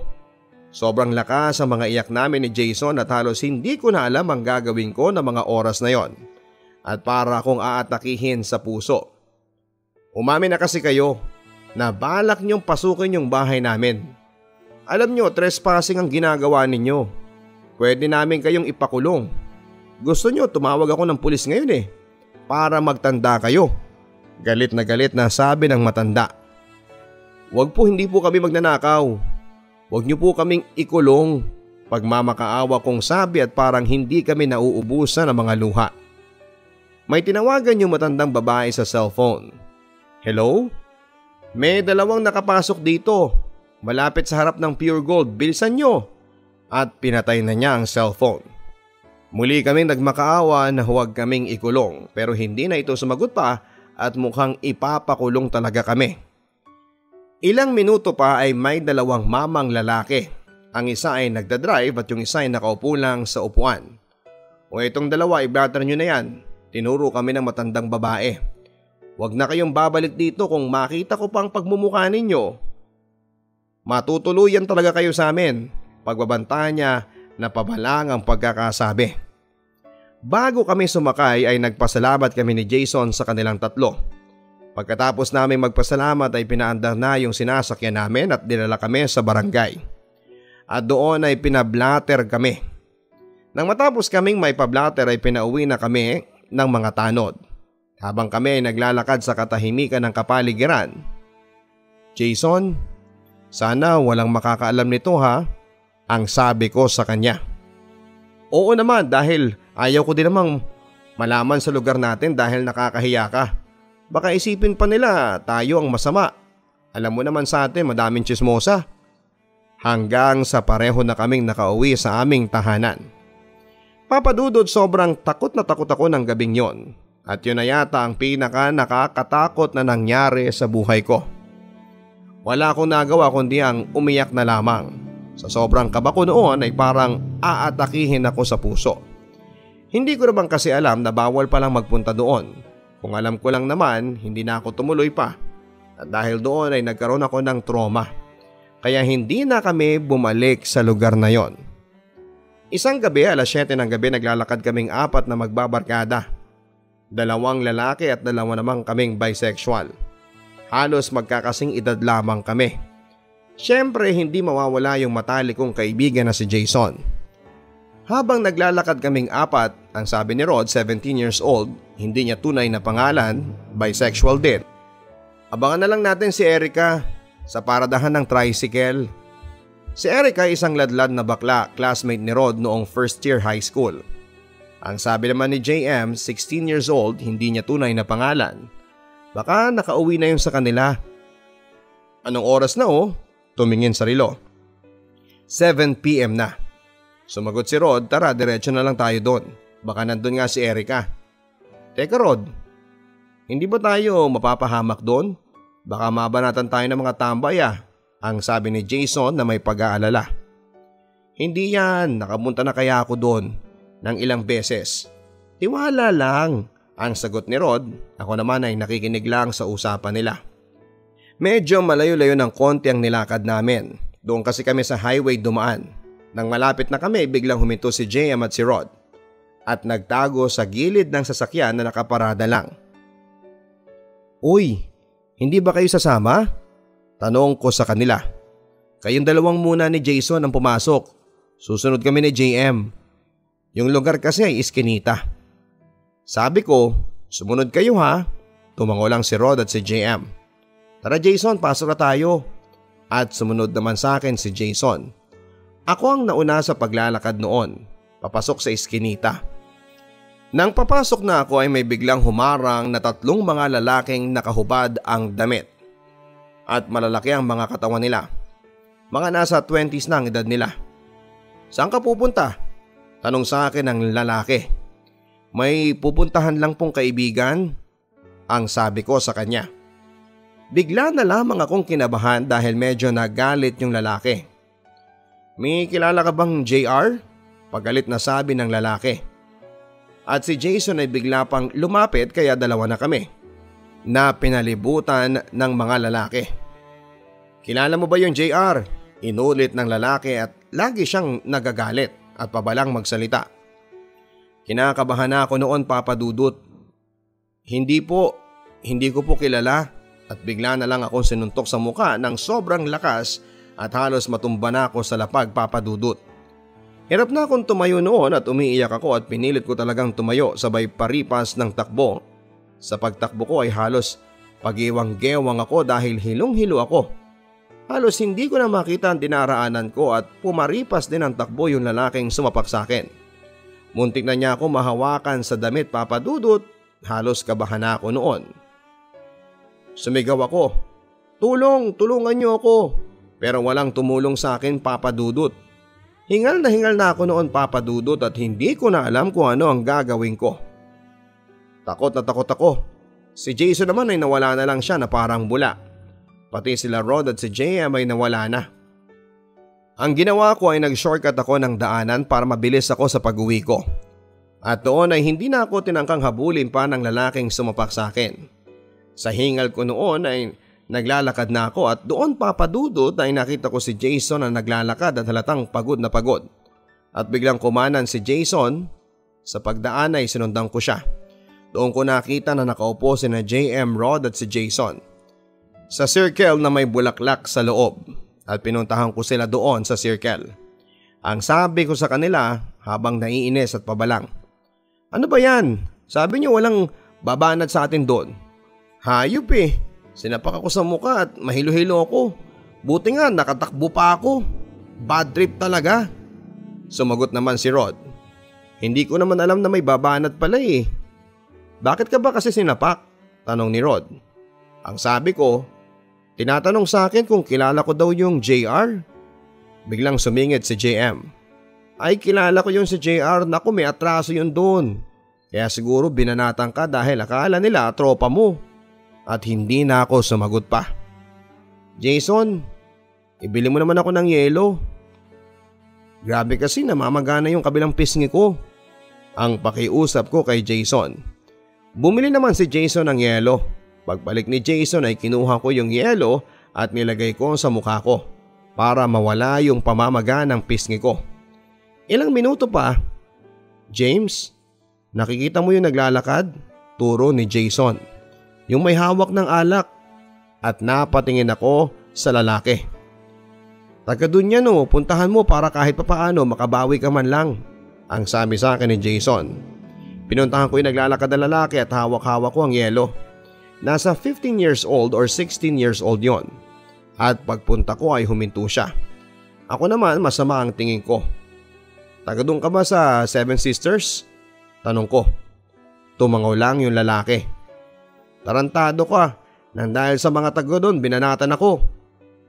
Sobrang lakas ang mga iyak namin ni Jason at halos hindi ko na alam ang gagawin ko ng mga oras na yon. At para akong aatakihin sa puso. Umamin na kasi kayo na balak niyong pasukin yung bahay namin. Alam nyo, trespassing ang ginagawa ninyo. Pwede namin kayong ipakulong. Gusto nyo, tumawag ako ng pulis ngayon eh. Para magtanda kayo. Galit na sabi ng matanda. Wag po, hindi po kami magnanakaw. Wag nyo po kaming ikulong. Pagmamakaawa kong sabi at parang hindi kami nauubusan ng mga luha. May tinawagan yung matandang babae sa cellphone. Hello? May dalawang nakapasok dito. Malapit sa harap ng Pure Gold, bilisan nyo. At pinatay na niya ang cellphone. Muli kaming nagmakaawa na huwag kaming ikulong pero hindi na ito sumagot pa at mukhang ipapakulong talaga kami. Ilang minuto pa ay may dalawang mamang lalaki. Ang isa ay nagdadrive at yung isa ay nakaupo lang sa upuan. O itong dalawa, i-blatter nyo na yan. Tinuro kami ng matandang babae. Huwag na kayong babalik dito kung makita ko pang pagmumukha ninyo. Matutuluyan talaga kayo sa amin. Pagbabantayan niya na pabalang ang pagkakasabi. Bago kami sumakay ay nagpasalamat kami ni Jason sa kanilang tatlo. Pagkatapos namin magpasalamat ay pinaandar na yung sinasakyan namin at dinala kami sa barangay. At doon ay pinablatter kami. Nang matapos kaming may pablatter ay pinauwi na kami ng mga tanod. Habang kami ay naglalakad sa katahimikan ng kapaligiran. Jason, sana walang makakaalam nito ha, ang sabi ko sa kanya. Oo naman dahil ayaw ko din namang malaman sa lugar natin dahil nakakahiya ka. Baka isipin pa nila tayo ang masama. Alam mo naman sa atin madaming chismosa. Hanggang sa pareho na kaming nakauwi sa aming tahanan. Papa Dudut, sobrang takot na takot ako ng gabing yon. At yun na yata ang pinaka nakakatakot na nangyari sa buhay ko. Wala akong nagawa kundi ang umiyak na lamang. Sa sobrang kaba ko noon ay parang aatakihin ako sa puso. Hindi ko naman kasi alam na bawal palang magpunta doon. Kung alam ko lang naman, hindi na ako tumuloy pa. At dahil doon ay nagkaroon ako ng trauma. Kaya hindi na kami bumalik sa lugar na yon. Isang gabi, alas 7 ng gabi, naglalakad kaming apat na magbabarkada. 2 lalaki at 2 namang kaming bisexual. Halos magkakasing edad lamang kami. Siyempre hindi mawawala yung matalik kong kaibigan na si Jason. Habang naglalakad kaming apat, ang sabi ni Rod, 17 years old, hindi niya tunay na pangalan, bisexual din. Abangan na lang natin si Erica sa paradahan ng tricycle. Si Erica ay isang ladlad na bakla, classmate ni Rod noong first year high school. Ang sabi naman ni JM, 16 years old, hindi niya tunay na pangalan. Baka nakauwi na yun sa kanila. Anong oras na oh? Tumingin sa relo. 7 PM na. Sumagot si Rod, tara diretso na lang tayo doon. Baka nandun nga si Erica. Teka Rod, hindi ba tayo mapapahamak doon? Baka mabanatan tayo ng mga tambay ang sabi ni Jason na may pag-aalala. Hindi yan, nakapunta na kaya ako doon ng ilang beses. Tiwala lang, ang sagot ni Rod. Ako naman ay nakikinig lang sa usapan nila. Medyo malayo-layo ng konti ang nilakad namin. Doon kasi kami sa highway dumaan. Nang malapit na kami, biglang huminto si JM at si Rod at nagtago sa gilid ng sasakyan na nakaparada lang. Uy, hindi ba kayo sasama? Tanong ko sa kanila. Kayong dalawang muna ni Jason ang pumasok. Susunod kami ni JM. Yung lugar kasi ay Eskinita. Sabi ko, sumunod kayo ha. Tumango lang si Rod at si JM. Tara Jason, pasok na tayo. At sumunod naman sa akin si Jason. Ako ang nauna sa paglalakad noon, papasok sa Eskinita. Nang papasok na ako ay may biglang humarang na 3 mga lalaking nakahubad ang damit. At malalaki ang mga katawan nila. Mga nasa 20s na ang edad nila. Saan ka pupunta? Tanong sa akin ng lalaki. May pupuntahan lang pong kaibigan, ang sabi ko sa kanya. Bigla na lamang akong kinabahan dahil medyo nagalit yung lalaki. May kilala ka bang JR? Pagalit na sabi ng lalaki. At si Jason ay bigla pang lumapit kaya dalawa na kami na pinalibutan ng mga lalaki. Kilala mo ba yung JR? Inulit ng lalaki at lagi siyang nagagalit at pabalang magsalita. Kinakabahan na ako noon Papa Dudut. Hindi ko po kilala at bigla na lang akong sinuntok sa muka ng sobrang lakas at halos matumba na ako sa lapag Papa Dudut. Hirap na akong tumayo noon at umiiyak ako at pinilit ko talagang tumayo sabay paripas ng takbo. Sa pagtakbo ko ay halos pagiwang-gewang ako dahil hilong-hilo ako. Halos hindi ko na makita ang dinaraanan ko at pumaripas din ang takbo yung lalaking sumapak sa akin. Muntik na niya ako mahawakan sa damit Papa Dudut, halos kabahan na ako noon. Sumigaw ako, tulungan niyo ako, pero walang tumulong sa akin Papa Dudut. Hingal na ako noon Papa Dudut at hindi ko na alam kung ano ang gagawin ko. Takot na takot ako. Si Jason naman ay nawala na lang siya na parang bula. Pati sila Rod at si JM ay nawala na. Ang ginawa ko ay nag-shortcut ako ng daanan para mabilis ako sa pag-uwi ko. At doon ay hindi na ako tinangkang habulin pa ng lalaking sumapak sa akin. Sa hingal ko noon ay naglalakad na ako at doon Papa Dudut ay nakita ko si Jason na naglalakad at halatang pagod na pagod. At biglang kumanan si Jason. Sa pagdaan ay sinundan ko siya. Doon ko nakita na nakaupo si na JM, Rod at si Jason sa circle na may bulaklak sa loob at pinuntahan ko sila doon sa circle. Ang sabi ko sa kanila habang naiinis at pabalang, ano ba yan? Sabi niyo walang babanat sa atin doon. Hayop eh. Sinapak ako sa muka at mahilo-hilo ako. Buti nga nakatakbo pa ako. Bad trip talaga. Sumagot naman si Rod. Hindi ko naman alam na may babanat pala eh. Bakit ka ba kasi sinapak? Tanong ni Rod. Ang sabi ko, tinatanong sa akin kung kilala ko daw yung JR. Biglang sumingit si JM. Ay kilala ko yung si JR, naku may atraso yun doon. Kaya siguro binanatan ka dahil akala nila tropa mo. At hindi na ako sumagot pa. Jason, ibili mo naman ako ng yelo. Grabe kasi namamagana yung kabilang pisngi ko. Ang pakiusap ko kay Jason. Bumili naman si Jason ng yelo. Pagbalik ni Jason ay kinuha ko yung yelo at nilagay ko sa mukha ko para mawala yung pamamaga ng pisngi ko. Ilang minuto pa, James, nakikita mo yung naglalakad? Turo ni Jason. Yung may hawak ng alak. At napatingin ako sa lalaki. Taga dun yan o, puntahan mo para kahit papaano makabawi ka man lang. Ang sabi sa akin ni Jason. Pinuntahan ko yung naglalakad na lalaki at hawak-hawak ko ang yelo. Nasa 15 years old or 16 years old yon. At pagpunta ko ay huminto siya. Ako naman masama ang tingin ko. Taga dun ka ba sa Seven Sisters? Tanong ko. Tumangaw lang yung lalaki. Tarantado ka, nang dahil sa mga taga doon binanatan ako.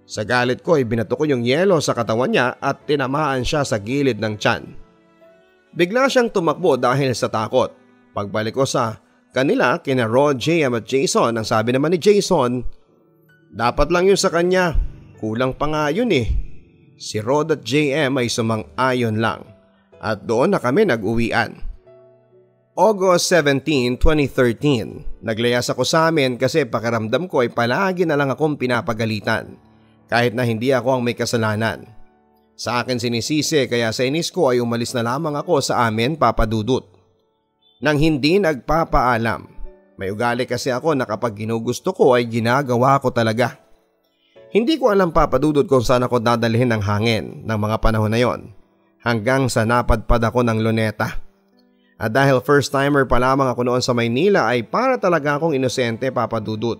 Sa galit ko ay binato ko yung yelo sa katawan niya at tinamaan siya sa gilid ng tiyan. Bigla siyang tumakbo dahil sa takot. Pagbalik ko sa kanila kina Rod, JM at Jason, ang sabi naman ni Jason, dapat lang yun sa kanya, kulang pa nga yun eh. Si Rod at JM ay sumang-ayon lang at doon na kami nag-uwian. August 17, 2013, naglayas ako sa amin kasi pakiramdam ko ay palagi na lang akong pinapagalitan kahit na hindi ako ang may kasalanan. Sa akin sinisisi kaya sa inis ko ay umalis na lamang ako sa amin, Papa Dudut. Nang hindi nagpapaalam, may ugali kasi ako na kapag ginugusto ko ay ginagawa ko talaga. Hindi ko alam, Papa Dudut, kung saan ako dadalhin ng hangin ng mga panahon na yon hanggang sa napadpad ako ng Luneta. At dahil first timer pa lamang ako noon sa Maynila ay para talaga akong inosente, Papa Dudut.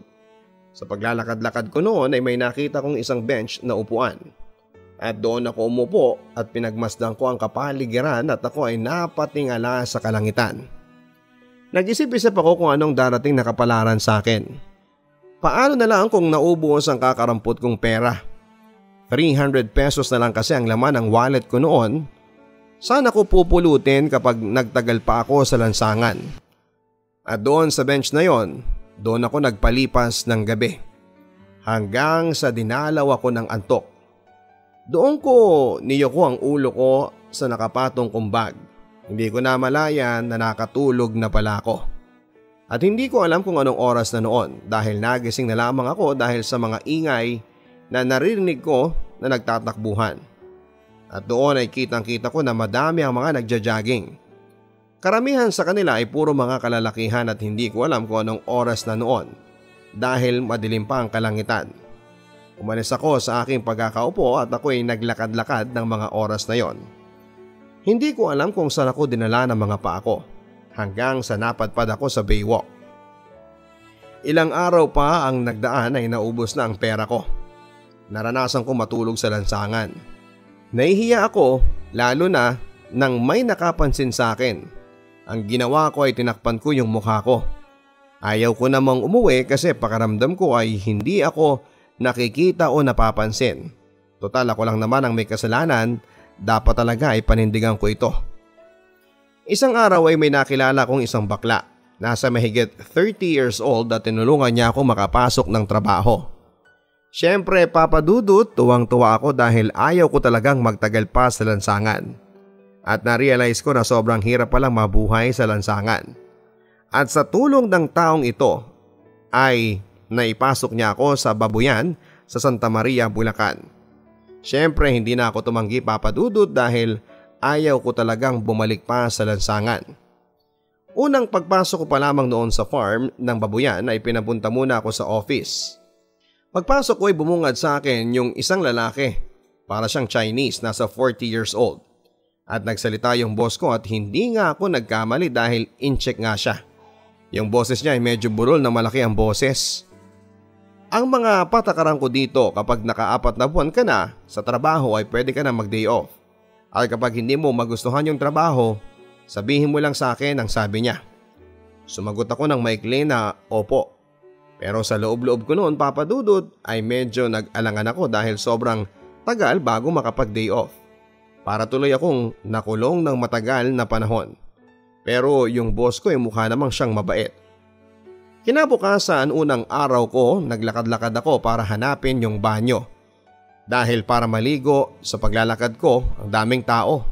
Sa paglalakad-lakad ko noon ay may nakita kong isang bench na upuan. At doon ako umupo at pinagmasdan ko ang kapaligiran at ako ay napatingala sa kalangitan. Nag-isip-isip ako kung anong darating na kapalaran sa akin. Paano na lang kung naubos ang kakarampot kong pera? 300 pesos na lang kasi ang laman ng wallet ko noon. Saan ako pupulutin kapag nagtagal pa ako sa lansangan? At doon sa bench na yon, doon ako nagpalipas ng gabi. Hanggang sa dinalaw ako ng antok. Doon ko niyoko ang ulo ko sa nakapatong kong bag. Hindi ko na malayan na nakatulog na pala ako. At hindi ko alam kung anong oras na noon dahil nagising na lamang ako dahil sa mga ingay na naririnig ko na nagtatakbuhan. At doon ay kitang-kita ko na madami ang mga nagja-jogging. Karamihan sa kanila ay puro mga kalalakihan at hindi ko alam kung anong oras na noon dahil madilim pa ang kalangitan. Umalis ako sa aking pagkakaupo at ako ay naglakad-lakad ng mga oras na yon. Hindi ko alam kung saan ako dinala ng mga paa ko hanggang sa napadpad ako sa Baywalk. Ilang araw pa ang nagdaan ay naubos na ang pera ko. Naranasan ko matulog sa lansangan. Nahihiya ako lalo na nang may nakapansin sa akin. Ang ginawa ko ay tinakpan ko yung mukha ko. Ayaw ko namang umuwi kasi pakiramdam ko ay hindi ako nakikita o napapansin. Total ako lang naman ang may kasalanan, dapat talaga ay panindigan ko ito. Isang araw ay may nakilala kong isang bakla. Nasa mahigit 30 years old at tinulungan niya ako makapasok ng trabaho. Siyempre, Papa Dudut, tuwang-tuwa ako dahil ayaw ko talagang magtagal pa sa lansangan. At na-realize ko na sobrang hirap palang mabuhay sa lansangan. At sa tulong ng taong ito ay naipasok niya ako sa babuyan sa Santa Maria, Bulacan. Siyempre, hindi na ako tumanggi, Papa Dudut, dahil ayaw ko talagang bumalik pa sa lansangan. Unang pagpasok ko pa lamang noon sa farm ng babuyan ay pinapunta muna ako sa office. Pagpasok ko ay bumungad sa akin yung isang lalaki, para siyang Chinese, nasa 40 years old. At nagsalita yung boss ko at hindi nga ako nagkamali dahil in-check nga siya. Yung boses niya ay medyo burol na malaki ang boses. Ang mga patakaran ko dito, kapag naka-4 na buwan ka na sa trabaho ay pwede ka na mag-day off. At kapag hindi mo magustuhan yung trabaho, sabihin mo lang sa akin, ang sabi niya. Sumagot ako ng maikli na opo. Pero sa loob-loob ko noon, Papa Dudut, ay medyo nag-alangan ako dahil sobrang tagal bago makapag-day off. Para tuloy akong nakulong ng matagal na panahon. Pero yung boss ko ay mukha namang siyang mabait. Kinabukasan, unang araw ko, naglakad-lakad ako para hanapin yung banyo. Dahil para maligo, sa paglalakad ko, ang daming tao.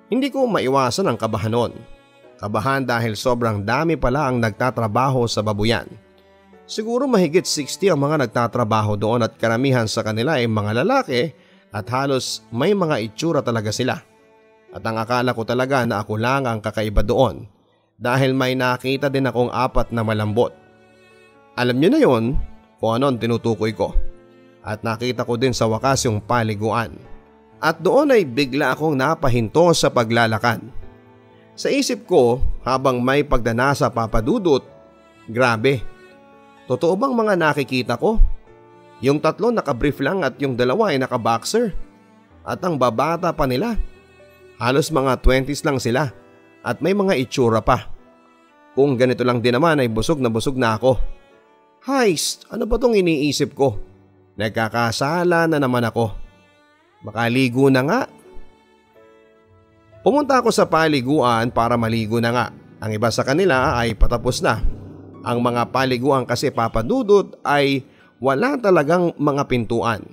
Hindi ko maiwasan ang kabahan noon. Kabahan dahil sobrang dami pala ang nagtatrabaho sa babuyan. Siguro mahigit 60 ang mga nagtatrabaho doon at karamihan sa kanila ay mga lalaki at halos may mga itsura talaga sila. At ang akala ko talaga na ako lang ang kakaiba doon dahil may nakita din akong 4 na malambot. Alam niyo na yon kung ano ang tinutukoy ko. At nakita ko din sa wakas yung paliguan. At doon ay bigla akong napahinto sa paglalakad. Sa isip ko habang may pagdanasa, Papa Dudut, grabe. Totoo bang mga nakikita ko? Yung 3 nakabrief lang at yung 2 ay nakaboxer. At ang babata pa nila. Halos mga 20s lang sila at may mga itsura pa. Kung ganito lang din naman ay busog na ako. Heist, ano ba tong iniisip ko? Nagkakasala na naman ako. Makaligo na nga. Pumunta ako sa paliguan para maligo na nga. Ang iba sa kanila ay patapos na. Ang mga paliguan kasi papadudot ay wala talagang mga pintuan.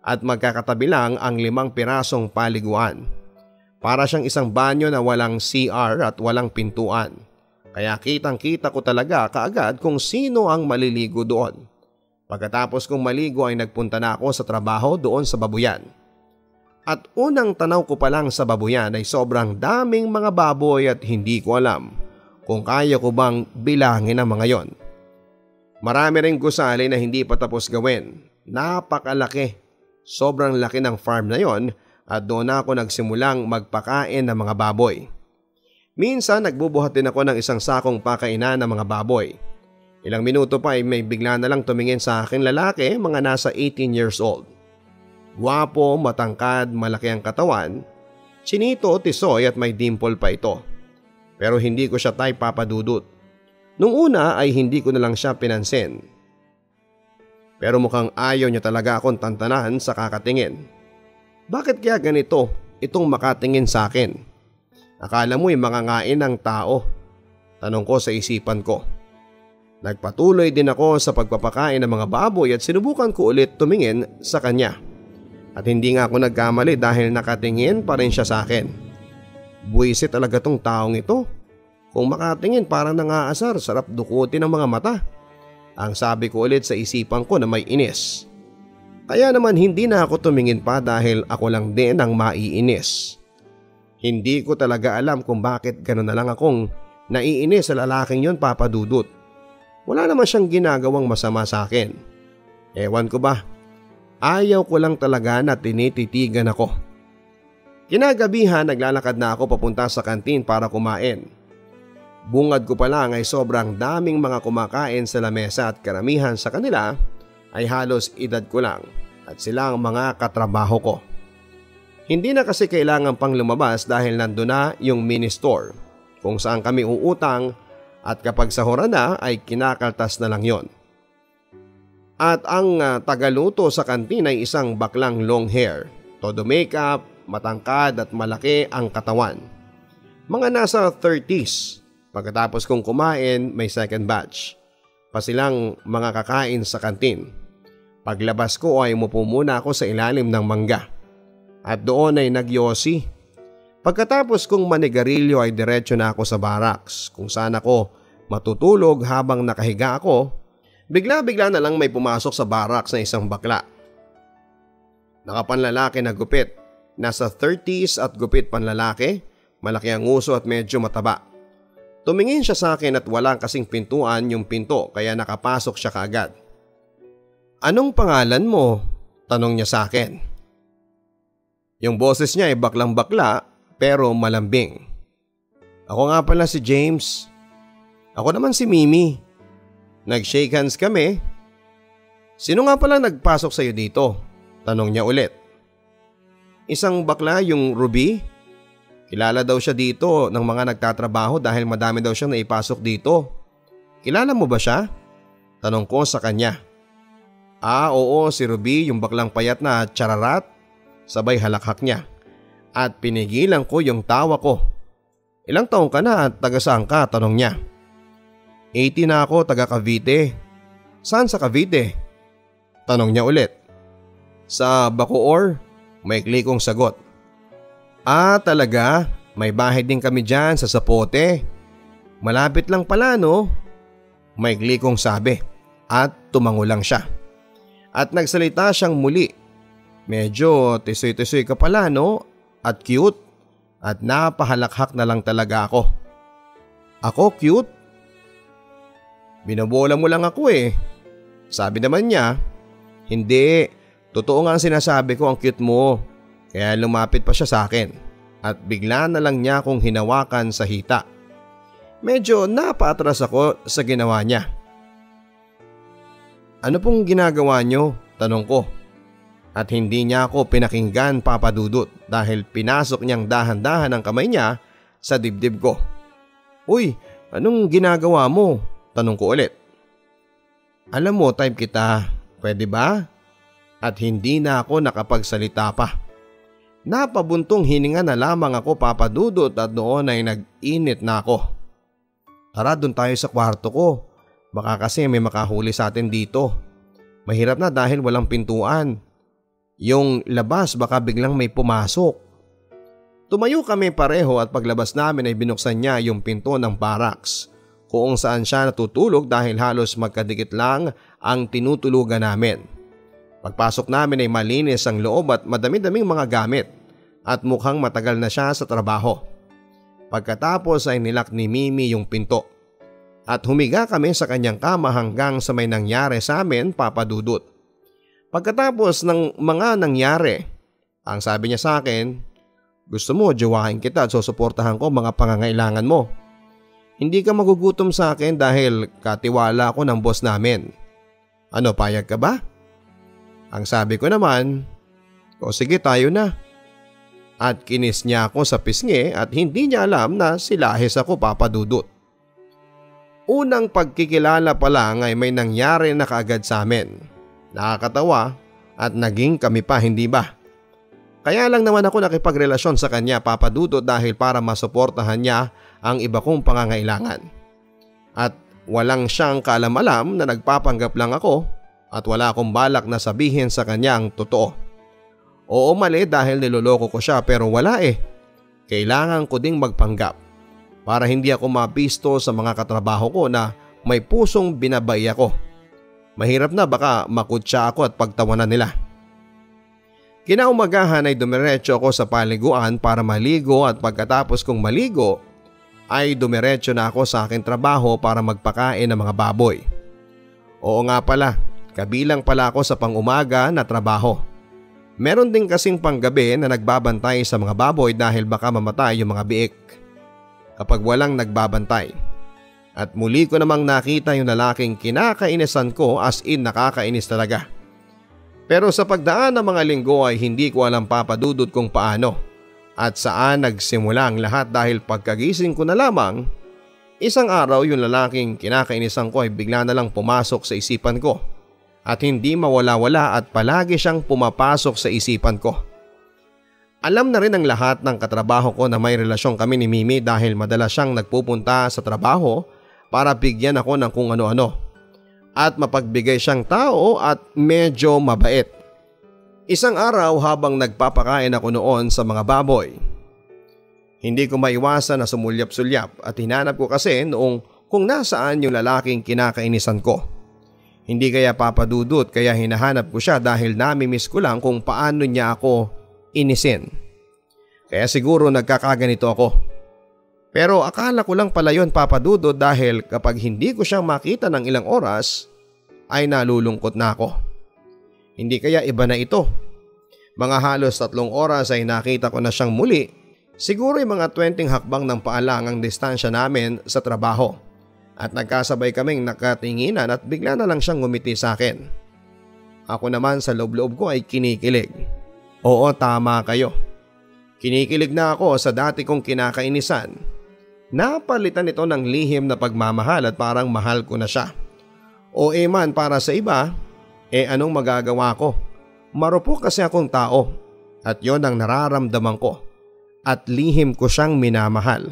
At magkakatabi lang ang 5 pirasong paliguan. Para siyang isang banyo na walang CR at walang pintuan. Kaya kitang-kita ko talaga kaagad kung sino ang maliligo doon. Pagkatapos kong maligo ay nagpunta na ako sa trabaho doon sa babuyan. At unang tanaw ko pa lang sa babuyan ay sobrang daming mga baboy at hindi ko alam kung kaya ko bang bilangin ang mga yon. Marami ring gusali na hindi pa tapos gawin. Napakalaki. Sobrang laki ng farm na yon at doon ako nagsimulang magpakain ng mga baboy. Minsan nagbubuhat din ako ng isang sakong pakainan ng mga baboy. Ilang minuto pa ay may bigla na lang tumingin sa akin lalaki, mga nasa 18 years old. Guwapo, matangkad, malaki ang katawan, chinito, tisoy at may dimple pa ito. Pero hindi ko siya type papadudot. Nung una ay hindi ko na lang siya pinansin. Pero mukhang ayaw niya talaga akong tantanan sa kakatingin. Bakit kaya ganito itong makatingin sa akin? Akala mo'y mangangain ng tao? Tanong ko sa isipan ko. Nagpatuloy din ako sa pagpapakain ng mga baboy at sinubukan ko ulit tumingin sa kanya. At hindi nga ako nagkamali dahil nakatingin pa rin siya sa akin. Buwisit talaga tong taong ito. Kung makatingin parang nangaasar, sarap dukutin ang mga mata. Ang sabi ko ulit sa isipan ko na may inis. Kaya naman hindi na ako tumingin pa dahil ako lang din ang maiinis. Hindi ko talaga alam kung bakit gano'n na lang akong naiinis sa lalaking yon papadudot. Wala naman siyang ginagawang masama sa akin. Ewan ko ba? Ayaw ko lang talaga na tinititigan ako. Kinagabihan naglalakad na ako papunta sa kantin para kumain. Bungad ko pa lang ay sobrang daming mga kumakain sa lamesa at karamihan sa kanila ay halos edad ko lang at sila ang mga katrabaho ko. Hindi na kasi kailangan pang lumabas dahil nandun na yung mini store kung saan kami uutang at kapag sahuran na ay kinakaltas na lang yon. At ang tagaluto sa kantin ay isang baklang long hair, todo makeup, matangkad at malaki ang katawan. Mga nasa 30s. Pagkatapos kong kumain, may second batch. Pa silang mga kakain sa kantin. Paglabas ko ay umupo muna ako sa ilalim ng mangga. At doon ay nagyosi. Pagkatapos kong manigarilyo ay diretso na ako sa barracks kung saan ako matutulog habang nakahiga ako. Bigla-bigla na lang may pumasok sa barracks na isang bakla. Nakapanlalaki na gupit. Nasa 30s at gupit panlalaki. Malaki ang uso at medyo mataba. Tumingin siya sa akin at walang kasing pintuan yung pinto kaya nakapasok siya kaagad. Anong pangalan mo? Tanong niya sa akin. Yung boses niya ay baklang bakla pero malambing. Ako nga pala si James. Ako naman si Mimi. Nag-shake hands kami. Sino nga pala nagpasok sa'yo dito? Tanong niya ulit. Isang bakla yung Ruby? Kilala daw siya dito ng mga nagtatrabaho dahil madami daw siyang naipasok dito. Kilala mo ba siya? Tanong ko sa kanya. Oo, si Ruby, yung baklang payat na chararat. Sabay halakhak niya. At pinigilan ko yung tawa ko. Ilang taong ka na at taga saan ka? Tanong niya. 80 na ako, taga Cavite. Saan sa Cavite? Tanong niya ulit. Sa Bacoor, maikli kong sagot. Talaga? May bahay din kami dyan sa Zapote. Malapit lang pala no? Maikli kong sabi at tumango lang siya. At nagsalita siyang muli. Medyo tisoy-tisoy ka pala no? At cute. At napahalakhak na lang talaga ako. Ako cute? Binabola mo lang ako eh. Sabi naman niya, hindi, totoo nga ang sinasabi ko, ang cute mo. Kaya lumapit pa siya sa akin at bigla na lang niya akong hinawakan sa hita. Medyo napaatras ako sa ginawa niya. Ano pong ginagawa niyo? Tanong ko. At hindi niya ako pinakinggan papadudot dahil pinasok niyang dahan-dahan ang kamay niya sa dibdib ko. Uy, anong ginagawa mo? Tanong ko ulit. Alam mo, type kita. Pwede ba? at hindi na ako nakapagsalita pa. Napabuntong hininga na lamang ako, Papa Dudut, at noon ay nag-init na ako. Tara, doon tayo sa kwarto ko. Baka kasi may makahuli sa atin dito. Mahirap na dahil walang pintuan. Yung labas baka biglang may pumasok. Tumayo kami pareho at paglabas namin ay binuksan niya yung pinto ng barracks kung saan siya natutulog dahil halos magkadikit lang ang tinutulugan namin. Pagpasok namin ay malinis ang loob at madami-daming mga gamit at mukhang matagal na siya sa trabaho. Pagkatapos ay nilak ni Mimi yung pinto at humiga kami sa kanyang kama hanggang sa may nangyari sa amin, Papa Dudut. Pagkatapos ng mga nangyari, ang sabi niya sa akin, gusto mo jowain kita at susuportahan ko mga pangangailangan mo. Hindi ka magugutom sa akin dahil katiwala ko ng boss namin. Ano, payag ka ba? Ang sabi ko naman, o sige tayo na. At kinis niya ako sa pisngi at hindi niya alam na silahis ako, Papa Dudut. Unang pagkikilala pa lang ay may nangyari na kaagad sa amin. Nakakatawa at naging kami pa, hindi ba? Kaya lang naman ako nakipagrelasyon sa kanya, Papa Dudut, dahil para masuportahan niya ang iba kong pangangailangan. At walang siyang kaalam-alam na nagpapanggap lang ako at wala akong balak na sabihin sa kanya ang totoo. Oo, mali dahil niloloko ko siya pero wala eh. Kailangan ko ding magpanggap para hindi ako mapisto sa mga katrabaho ko na may pusong binabay ako. Mahirap na baka makutsa ako at pagtawanan nila. Kinaumagahan ay dumiretso ako sa paliguan para maligo at pagkatapos kong maligo ay dumiretso na ako sa aking trabaho para magpakain ng mga baboy. Oo nga pala, kabilang pala ako sa pang-umaga na trabaho. Meron din kasing panggabi na nagbabantay sa mga baboy dahil baka mamatay yung mga biik kapag walang nagbabantay. At muli ko namang nakita yung lalaking kinakainisan ko, as in nakakainis talaga. Pero sa pagdaan ng mga linggo ay hindi ko alam, Papa Dudut, kung paano at saan nagsimula ang lahat dahil pagkagising ko na lamang, isang araw yung lalaking kinakainisan ko ay bigla na lang pumasok sa isipan ko at hindi mawala-wala at palagi siyang pumapasok sa isipan ko. Alam na rin ng lahat ng katrabaho ko na may relasyon kami ni Mimi dahil madalas siyang nagpupunta sa trabaho para bigyan ako ng kung ano-ano. At mapagbigay siyang tao at medyo mabait. Isang araw habang nagpapakain ako noon sa mga baboy, hindi ko maiwasan na sumulyap-sulyap at hinanap ko kasi noong kung nasaan yung lalaking kinakainisan ko. Hindi kaya, Papa Dudut, kaya hinahanap ko siya dahil namimiss ko lang kung paano niya ako inisin. Kaya siguro nagkakaganito ako. Pero akala ko lang pala yun, Papa Dudut, dahil kapag hindi ko siyang makita ng ilang oras ay nalulungkot na ako. Hindi kaya iba na ito. Mga halos 3 oras ay nakita ko na siyang muli. Siguro yung mga 20 hakbang ng paalang ang distansya namin sa trabaho. At nagkasabay kaming nakatinginan at bigla na lang siyang ngumiti sa akin. Ako naman sa loob-loob ko ay kinikilig. Oo, tama kayo. Kinikilig na ako sa dati kong kinakainisan. Napalitan ito ng lihim na pagmamahal at parang mahal ko na siya. O man, para sa iba, anong magagawa ko? Marupok kasi akong tao at yon ang nararamdaman ko at lihim ko siyang minamahal.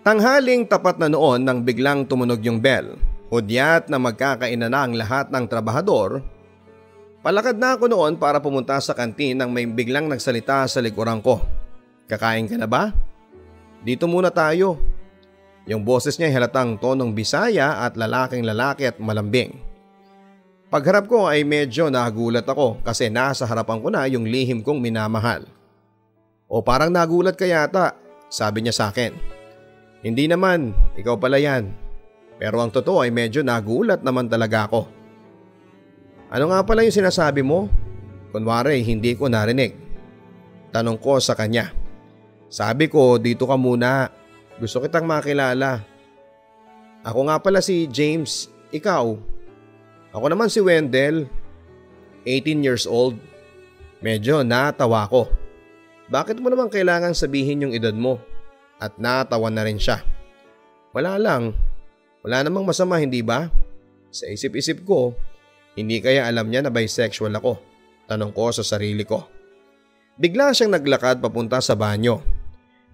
Tanghaling tapat na noon nang biglang tumunog yung bell. Hudyat na magkakaina na ang lahat ng trabahador. Palakad na ako noon para pumunta sa kantin nang may biglang nagsalita sa likuran ko. Kakain ka na ba? Dito muna tayo. Yung boses niya ay halatang tonong Bisaya at lalaking-lalaki at malambing. Pagharap ko ay medyo nagulat ako kasi nasa harapan ko na yung lihim kong minamahal. O parang nagulat ka yata, sabi niya sa akin. Hindi naman, ikaw pala yan. Pero ang totoo ay medyo nagulat naman talaga ako. Ano nga pala yung sinasabi mo? Kunwari hindi ko narinig. Tanong ko sa kanya. Sabi ko, dito ka muna. Gusto kitang makilala. Ako nga pala si James. Ikaw? Ako naman si Wendell. 18 years old. Medyo natawa ko. Bakit mo naman kailangan sabihin yung edad mo? At natawa na rin siya. Wala lang. Wala namang masama, hindi ba? Sa isip-isip ko, hindi kaya alam niya na bisexual ako. Tanong ko sa sarili ko. Bigla siyang naglakad papunta sa banyo.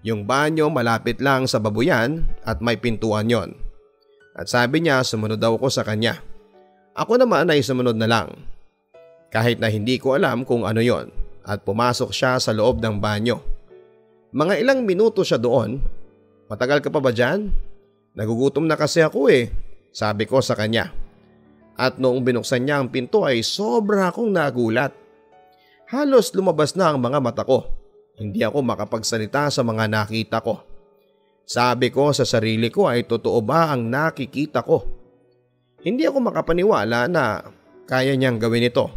Yung banyo malapit lang sa babuyan at may pintuan yon. At sabi niya sumunod daw ako sa kanya. Ako naman ay sumunod na lang. Kahit na hindi ko alam kung ano yon. At pumasok siya sa loob ng banyo. Mga ilang minuto siya doon. Matagal ka pa ba dyan? Nagugutom na kasi ako sabi ko sa kanya. At noong binuksan niya ang pinto ay sobra akong nagulat. Halos lumabas na ang mga mata ko. Hindi ako makapagsalita sa mga nakita ko. Sabi ko sa sarili ko ay totoo ba ang nakikita ko? Hindi ako makapaniwala na kaya niyang gawin ito.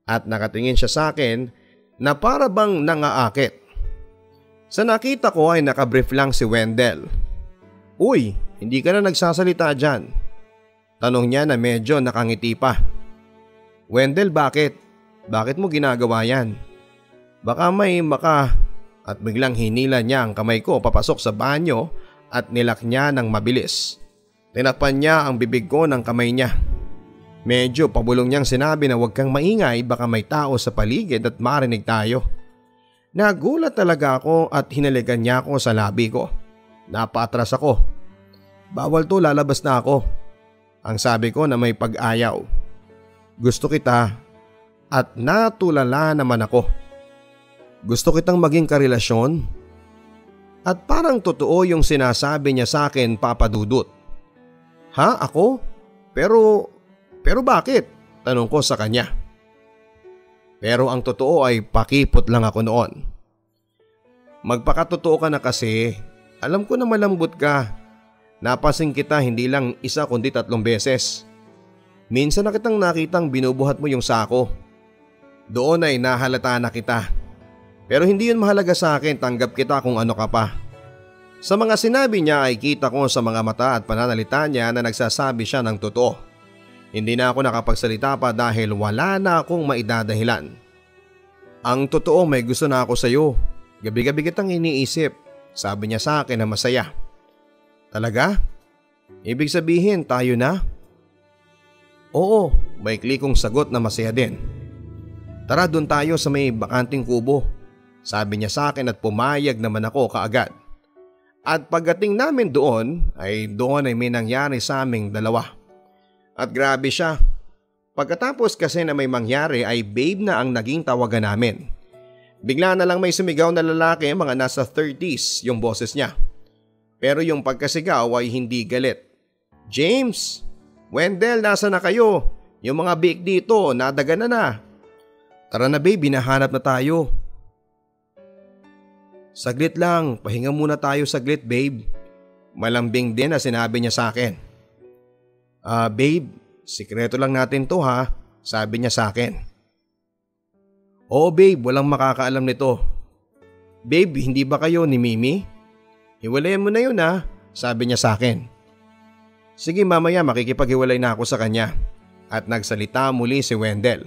At nakatingin siya sa akin na para bang nangaakit. Sa nakita ko ay nakabrief lang si Wendell. Uy, hindi ka na nagsasalita dyan. Tanong niya na medyo nakangiti pa. Wendell, bakit? Bakit mo ginagawa yan? Baka may maka... At biglang hinila niya ang kamay ko papasok sa banyo at nilak niya ng mabilis. Tinakpan niya ang bibig ko ng kamay niya. Medyo pabulong niyang sinabi na huwag kang maingay, baka may tao sa paligid at marinig tayo. Nagulat talaga ako at hinalikan niya ako sa labi ko. Napaatras ako. Bawal to, lalabas na ako. Ang sabi ko na may pag-ayaw. Gusto kita at natulala naman ako. Gusto kitang maging karelasyon. At parang totoo yung sinasabi niya sa akin, Papa Dudut. Ha? Ako? Pero bakit? Tanong ko sa kanya. Pero ang totoo ay pakipot lang ako noon. Magpakatotoo ka na kasi. Alam ko na malambot ka. Napasing kita hindi lang isa kundi 3 beses. Minsan na kitang nakitang binubuhat mo yung sako. Doon ay nahalata na kita. Pero hindi yun mahalaga sa akin, tanggap kita kung ano ka pa. Sa mga sinabi niya ay kita ko sa mga mata at pananalita niya na nagsasabi siya ng totoo. Hindi na ako nakapagsalita pa dahil wala na akong maidadahilan. Ang totoo, may gusto na ako sa iyo. Gabi-gabi kitang iniisip. Sabi niya sa akin na masaya. Talaga? Ibig sabihin tayo na? Oo, maikli kong sagot na masaya din. Tara doon tayo sa may bakanting kubo. Sabi niya sa akin at pumayag naman ako kaagad. At pagdating namin doon ay may nangyari sa aming dalawa. At grabe siya. Pagkatapos kasi na may mangyari ay babe na ang naging tawagan namin. Bigla na lang may sumigaw na lalaki, mga nasa 30s yung boses niya. Pero yung pagkasigaw ay hindi galit. James! Wendell, nasa na kayo? Yung mga big dito, nadaga na. Tara na babe, hinahanap na tayo. Saglit lang, pahinga muna tayo saglit babe. Malambing din na sinabi niya sa akin. Babe, sikreto lang natin to ha, sabi niya sa akin. Oo babe, walang makakaalam nito. Babe, hindi ba kayo ni Mimi? Hiwalayan mo na yun ha, sabi niya sa akin. Sige mamaya makikipaghiwalay na ako sa kanya. At nagsalita muli si Wendell.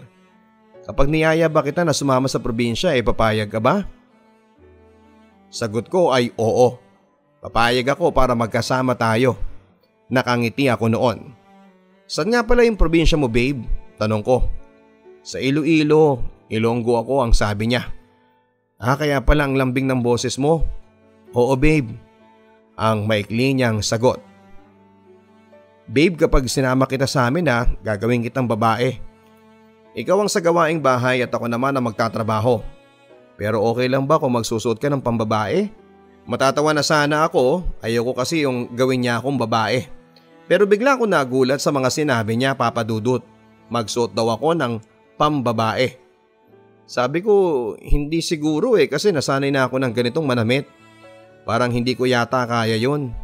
Kapag niyaya ba kita na sumama sa probinsya papayag ka ba? Sagot ko ay oo. Papayag ako para magkasama tayo. Nakangiti ako noon. Saan nga pala yung probinsya mo babe? Tanong ko. Sa Iloilo, Ilonggo ako ang sabi niya. Kaya pala ang lambing ng boses mo? Oo babe. Ang maikli niyang sagot. Babe, kapag sinama kita sa amin gagawin kitang babae. Ikaw ang sa gawaing bahay at ako naman ang magtatrabaho. Pero okay lang ba kung magsusuot ka ng pambabae? Matatawa na sana ako, ayoko kasi yung gawin niya akong babae. Pero bigla ako nagulat sa mga sinabi niya, Papa Dudut. Magsuot daw ako ng pambabae. Sabi ko, hindi siguro kasi nasanay na ako ng ganitong manamit. Parang hindi ko yata kaya yun.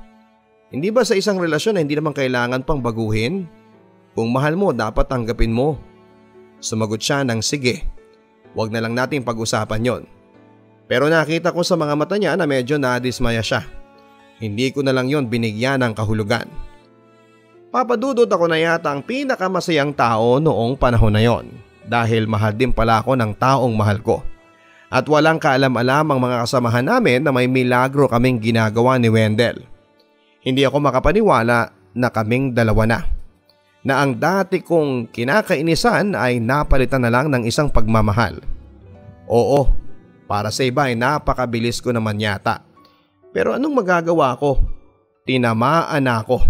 Hindi ba sa isang relasyon na hindi naman kailangan pang baguhin? Kung mahal mo, dapat tanggapin mo. Sumagot siya ng sige. Huwag na lang natin pag-usapan yon. Pero nakita ko sa mga mata niya na medyo nadismaya siya. Hindi ko na lang yon binigyan ng kahulugan. Papadudod ako na yata ang pinakamasayang tao noong panahon na yon. Dahil mahal din pala ako ng taong mahal ko. At walang kaalam-alam ang mga kasamahan namin na may milagro kaming ginagawa ni Wendell. Hindi ako makapaniwala na kaming dalawa na. na ang dati kong kinakainisan ay napalitan na lang ng isang pagmamahal. Oo, para sa iba ay napakabilis ko naman yata. Pero anong magagawa ko? Tinamaan ako.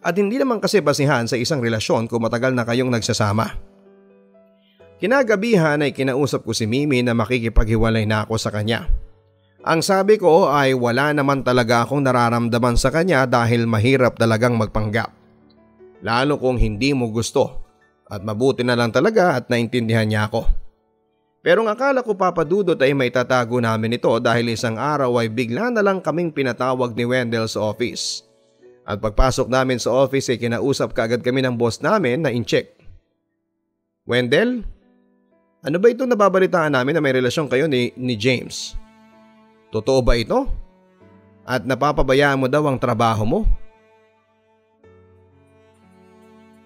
At hindi naman kasi basihan sa isang relasyon kung matagal na kayong nagsasama. Kinagabihan ay kinausap ko si Mimi na makikipaghiwalay na ako sa kanya. Ang sabi ko ay wala naman talaga akong nararamdaman sa kanya dahil mahirap talagang magpanggap. Lalo kung hindi mo gusto at mabuti na lang talaga at naintindihan niya ako. Pero ang akala ko Papadudot ay may tatago namin ito dahil isang araw ay bigla na lang kaming pinatawag ni Wendell sa office. At pagpasok namin sa office ay kinausap kaagad kami ng boss namin na in-check. Wendell, ano ba itong nababalitaan namin na may relasyon kayo ni James? Totoo ba ito? At napapabayaan mo daw ang trabaho mo?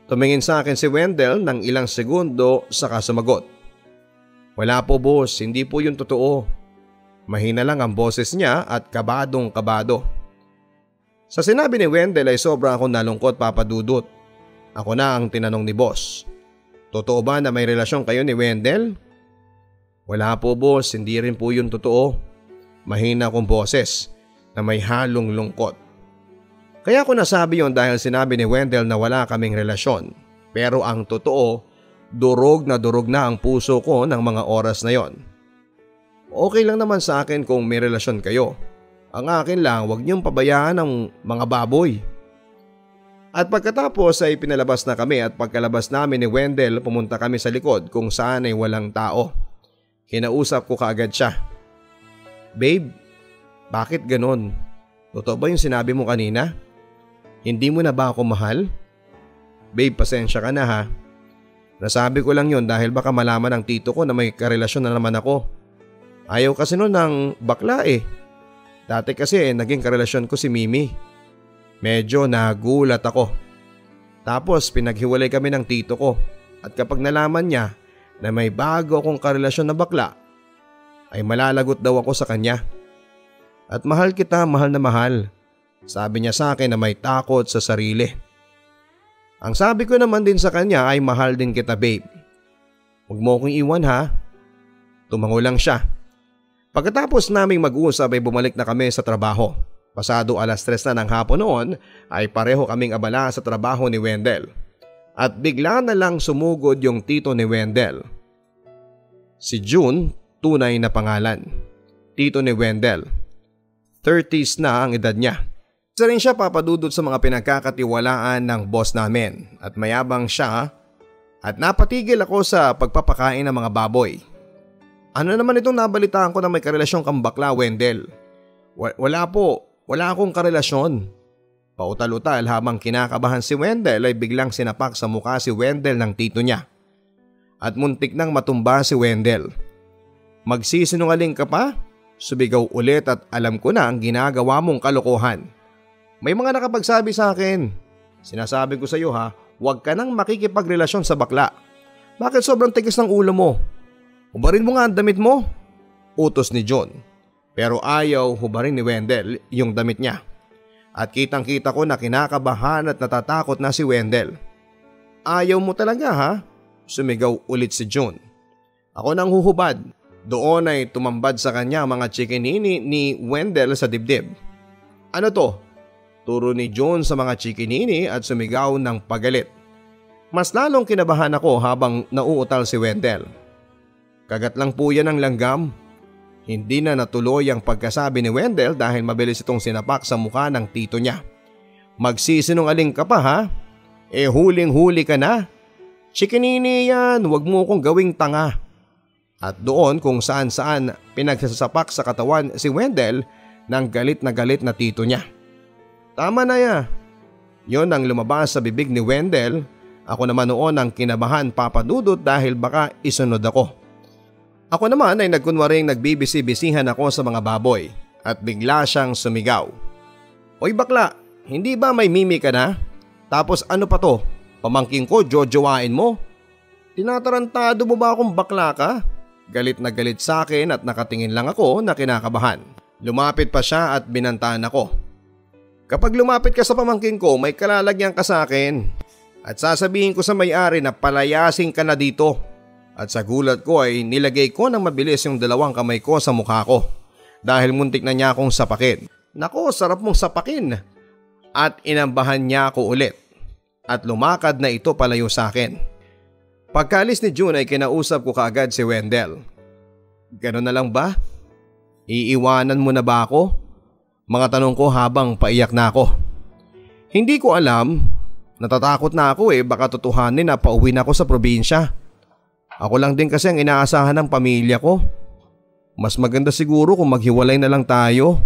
Tumingin sa akin si Wendell ng ilang segundo saka sumagot. Wala po boss, hindi po yun totoo. Mahina lang ang boses niya at kabadong kabado. Sa sinabi ni Wendell ay sobra akong nalungkot Papadudot. Ako na ang tinanong ni boss. Totoo ba na may relasyon kayo ni Wendell? Wala po boss, hindi rin po yun totoo. Mahina akong boses na may halong lungkot. Kaya ko nasabi yon dahil sinabi ni Wendell na wala kaming relasyon. Pero ang totoo, durog na ang puso ko ng mga oras na yon. Okay lang naman sa akin kung may relasyon kayo. Ang akin lang, huwag niyong pabayaan ng mga baboy. At pagkatapos ay pinalabas na kami at pagkalabas namin ni Wendell pumunta kami sa likod kung saan ay walang tao. Kinausap ko kaagad siya. Babe, bakit ganon? Totoo ba yung sinabi mo kanina? Hindi mo na ba ako mahal? Babe, pasensya ka na ha. Nasabi ko lang yon dahil baka malaman ng tito ko na may karelasyon na naman ako. Ayaw kasi nun ng bakla eh. Dati kasi naging karelasyon ko si Mimi. Medyo nagulat ako. Tapos pinaghiwalay kami ng tito ko. At kapag nalaman niya na may bago akong karelasyon na bakla, ay malalagot daw ako sa kanya. At mahal kita, mahal na mahal. Sabi niya sa akin na may takot sa sarili. Ang sabi ko naman din sa kanya ay mahal din kita babe. Huwag mo akong iwan ha. Tumango lang siya. Pagkatapos naming mag-uusap ay bumalik na kami sa trabaho. Pasado 3:00 na ng hapon noon ay pareho kaming abala sa trabaho ni Wendell. At bigla na lang sumugod yung tito ni Wendell. Si June, tunay na pangalan. Tito ni Wendell. 30s na ang edad niya. Isa rin siya Papadudot sa mga pinagkakatiwalaan ng boss namin at mayabang siya at napatigil ako sa pagpapakain ng mga baboy. Ano naman itong nabalitaan ko na may karelasyon kang bakla Wendell? Wala po, wala akong karelasyon. Pautal-utal habang kinakabahan si Wendell ay biglang sinapak sa mukha si Wendell ng tito niya. At muntik nang matumba si Wendell. Magsisinungaling ka pa? Subigaw ulit at alam ko na ang ginagawa mong kalokohan. May mga nakapagsabi sa akin. Sinasabi ko sa iyo ha, huwag ka nang makikipagrelasyon sa bakla. Bakit sobrang tigas ng ulo mo? Hubarin mo nga ang damit mo. Utos ni John. Pero ayaw hubarin ni Wendell yung damit niya. At kitang kita ko na kinakabahan at natatakot na si Wendell. Ayaw mo talaga ha? Sumigaw ulit si John. Ako nang huhubad. Doon ay tumambad sa kanya mga chikinini ni Wendell sa dibdib. Ano to? Turo ni John sa mga chikinini at sumigaw ng pagalit. Mas lalong kinabahan ako habang nauutal si Wendell. Kagat lang po yan ng langgam. Hindi na natuloy ang pagkasabi ni Wendell dahil mabilis itong sinapak sa mukha ng tito niya. Magsisinungaling ka pa ha? Huling-huli ka na. Chikinini yan, wag mo kong gawing tanga. At doon kung saan-saan pinagsasapak sa katawan si Wendell ng galit na tito niya. Tama na ya. Yon ang lumabas sa bibig ni Wendell. Ako naman noon ang kinabahan Papadudot dahil baka isunod ako. Ako naman ay nagkunwaring nagbibisi-bisihan ako sa mga baboy at bigla siyang sumigaw. Oy bakla, hindi ba may Mimi ka na? Tapos ano pa to? Pamangking ko, jojowain mo? Tinatarantado mo ba akong bakla ka? Galit na galit sa akin at nakatingin lang ako na kinakabahan. Lumapit pa siya at binantaan ako. Kapag lumapit ka sa pamangkin ko, may kalalagyan ka sa akin. At sasabihin ko sa may-ari na palayasin ka na dito. At sa gulat ko ay nilagay ko ng mabilis yung dalawang kamay ko sa mukha ko dahil muntik na niya akong sapakin. Nako, sarap mong sapakin. At inambahan niya ako ulit at lumakad na ito palayo sa akin. Pagkaalis ni June ay kinausap ko kaagad si Wendell. Gano'n na lang ba? Iiwanan mo na ba ako? Mga tanong ko habang paiyak na ako. Hindi ko alam, natatakot na ako baka tutuhanin na pauwi na ako sa probinsya. Ako lang din kasi ang inaasahan ng pamilya ko. Mas maganda siguro kung maghiwalay na lang tayo.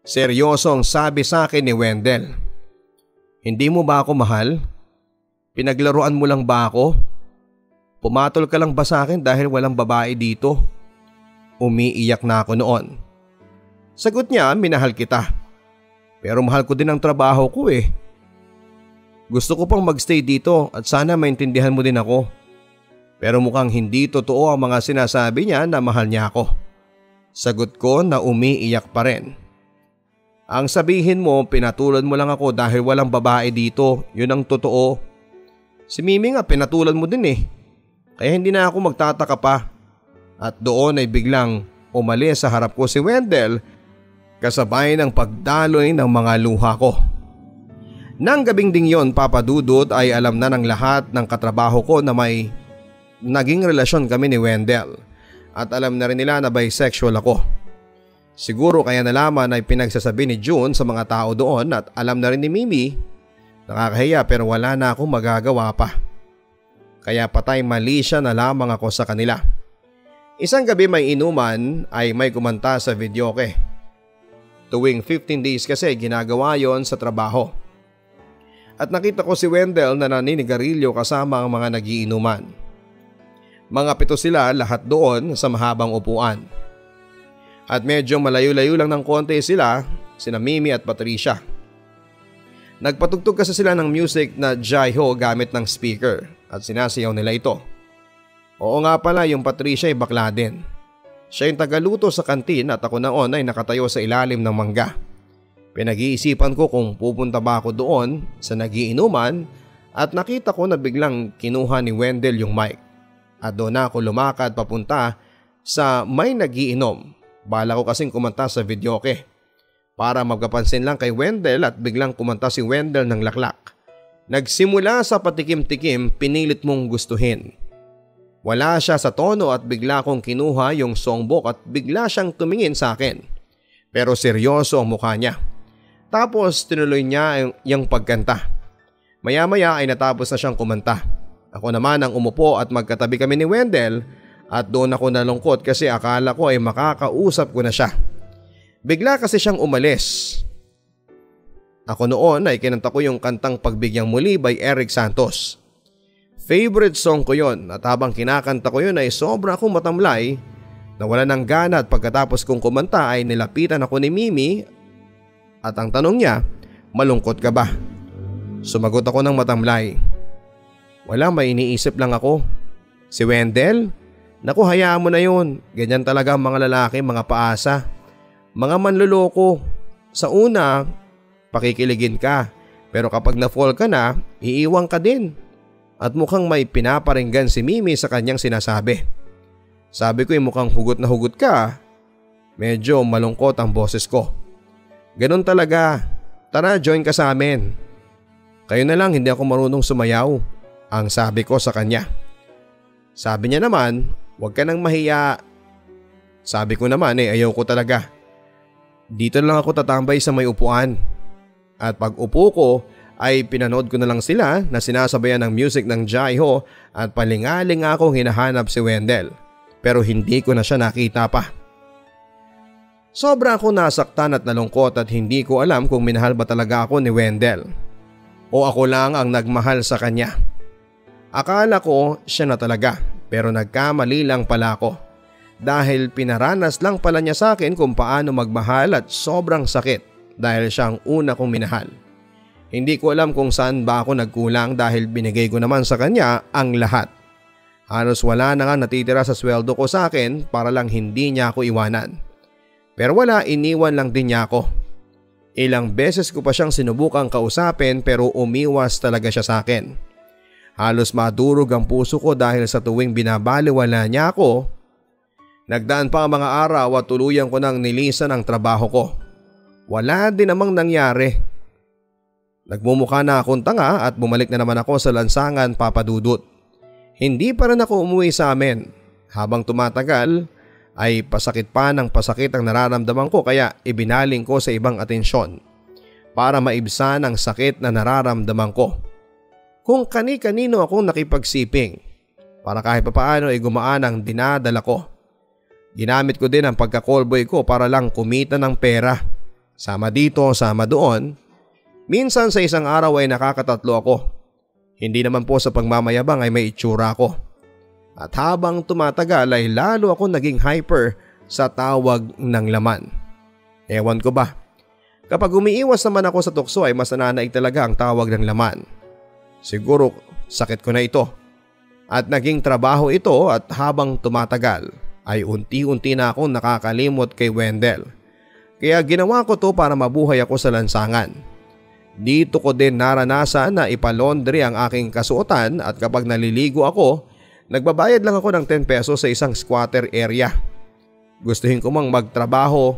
Seryosong sabi sa akin ni Wendell. Hindi mo ba ako mahal? Pinaglaruan mo lang ba ako? Pumatol ka lang ba sa akin dahil walang babae dito? Umiiyak na ako noon. Sagot niya, minahal kita. Pero mahal ko din ang trabaho ko Gusto ko pang magstay dito at sana maintindihan mo din ako. Pero mukhang hindi totoo ang mga sinasabi niya na mahal niya ako. Sagot ko na umiiyak pa rin. Ang sabihin mo, pinatulan mo lang ako dahil walang babae dito. Yun ang totoo. Si Mimi nga pinatulan mo din Kaya hindi na ako magtataka pa. At doon ay biglang umalis sa harap ko si Wendell kasabay ng pagdaloy ng mga luha ko. Nang gabing ding yon, Papa Dudut, ay alam na ng lahat ng katrabaho ko na may naging relasyon kami ni Wendell at alam na rin nila na bisexual ako. Siguro kaya nalaman ay pinagsasabi ni June sa mga tao doon at alam na rin ni Mimi. Nakakahiya pero wala na akong magagawa pa. Kaya patay mali siya na lamang ako sa kanila. Isang gabi may inuman ay may kumanta sa videoke. Tuwing 15 days kasi ginagawa yon sa trabaho. At nakita ko si Wendell na naninigarilyo kasama ang mga nagiinuman. Mga 7 sila lahat doon sa mahabang upuan. At medyo malayo-layo lang ng konti sila, sina Mimi at Patricia. Nagpatugtog kasi sila ng music na Jaiho gamit ng speaker at sinasayaw nila ito. Oo nga pala, yung Patricia ay bakla din. Siya yung tagaluto sa kantin at ako noon ay nakatayo sa ilalim ng mangga. Pinag-iisipan ko kung pupunta ba ako doon sa nagiinuman at nakita ko na biglang kinuha ni Wendell yung mic. At doon ako lumakad papunta sa may nagiinom. Bala ko kasing kumanta sa videoke. Para magkapansin lang kay Wendell at biglang kumanta si Wendell ng laklak. Nagsimula sa patikim-tikim, pinilit mong gustuhin. Wala siya sa tono at bigla kong kinuha yung songbook at bigla siyang tumingin sa akin. Pero seryoso ang mukha niya. Tapos tinuloy niya yung pagkanta. Maya-maya ay natapos na siyang kumanta. Ako naman ang umupo at magkatabi kami ni Wendell at doon ako nalungkot kasi akala ko ay makakausap ko na siya. Bigla kasi siyang umalis. Ako noon ay kinanta ko yung kantang Pagbigyang Muli by Eric Santos. Favorite song ko yon at habang kinakanta ko yun ay sobra akong matamlay na wala ng gana at pagkatapos kong kumanta ay nilapitan ako ni Mimi at ang tanong niya, malungkot ka ba? Sumagot ako ng matamlay. Wala, may iniisip lang ako. Si Wendell? Naku, hayaan mo na yun. Ganyan talaga ang mga lalaki, mga paasa. Mga manluloko. Sa una, pakikiligin ka. Pero kapag na-fall ka na, iiwang ka din. At mukhang may pinaparinggan si Mimi sa kanyang sinasabi. Sabi ko mukhang hugot na hugot ka. Medyo malungkot ang boses ko. Ganun talaga. Tara, join ka sa amin. Kayo na lang, hindi ako marunong sumayaw. Ang sabi ko sa kanya. Sabi niya naman, huwag ka nang mahiya. Sabi ko naman ayaw ko talaga. Dito lang ako tatambay sa may upuan. At pag upo ko ay pinanood ko na lang sila na sinasabayan ng music ng Jaiho at palingaling akong hinahanap si Wendell. Pero hindi ko na siya nakita pa. Sobra akong nasaktan at nalungkot at hindi ko alam kung minahal ba talaga ako ni Wendell. O ako lang ang nagmahal sa kanya. Akala ko siya na talaga pero nagkamali lang pala ako. Dahil pinaranas lang pala niya sa akin kung paano magmahal at sobrang sakit dahil siya ang una kong minahal. Hindi ko alam kung saan ba ako nagkulang dahil binigay ko naman sa kanya ang lahat. Halos wala na nga natitira sa sweldo ko sa akin para lang hindi niya ako iwanan. Pero wala, iniwan lang din niya ako. Ilang beses ko pa siyang sinubukang kausapin pero umiwas talaga siya sa akin. Halos madurog ang puso ko dahil sa tuwing binabaliwala niya ako. Nagdaan pa ang mga araw at tuluyan ko nang nilisan ang trabaho ko. Wala din namang nangyari. Nagmumukha na akong tanga at bumalik na naman ako sa lansangan, Papa Dudut. Hindi pa rin ako umuwi sa amin. Habang tumatagal ay pasakit pa ng pasakit ang nararamdaman ko kaya ibinaling ko sa ibang atensyon para maibsan ang sakit na nararamdaman ko. Kung kani-kanino akong nakipagsiping para kahit papaano ay gumaan ang dinadala ko. Ginamit ko din ang pagka-callboy ko para lang kumita ng pera. Sama dito, sama doon. Minsan sa isang araw ay nakakatatlo ako. Hindi naman po sa pagmamayabang ay may itsura ko. At habang tumatagal ay lalo ako naging hyper sa tawag ng laman. Ewan ko ba? Kapag umiiwas naman ako sa tukso ay mas nananaig talaga ang tawag ng laman. Siguro sakit ko na ito. At naging trabaho ito at habang tumatagal ay unti-unti na akong nakakalimot kay Wendell. Kaya ginawa ko to para mabuhay ako sa lansangan. Dito ko din naranasan na ipalondre ang aking kasuotan at kapag naliligo ako, nagbabayad lang ako ng 10 pesos sa isang squatter area. Gustuhin ko mang magtrabaho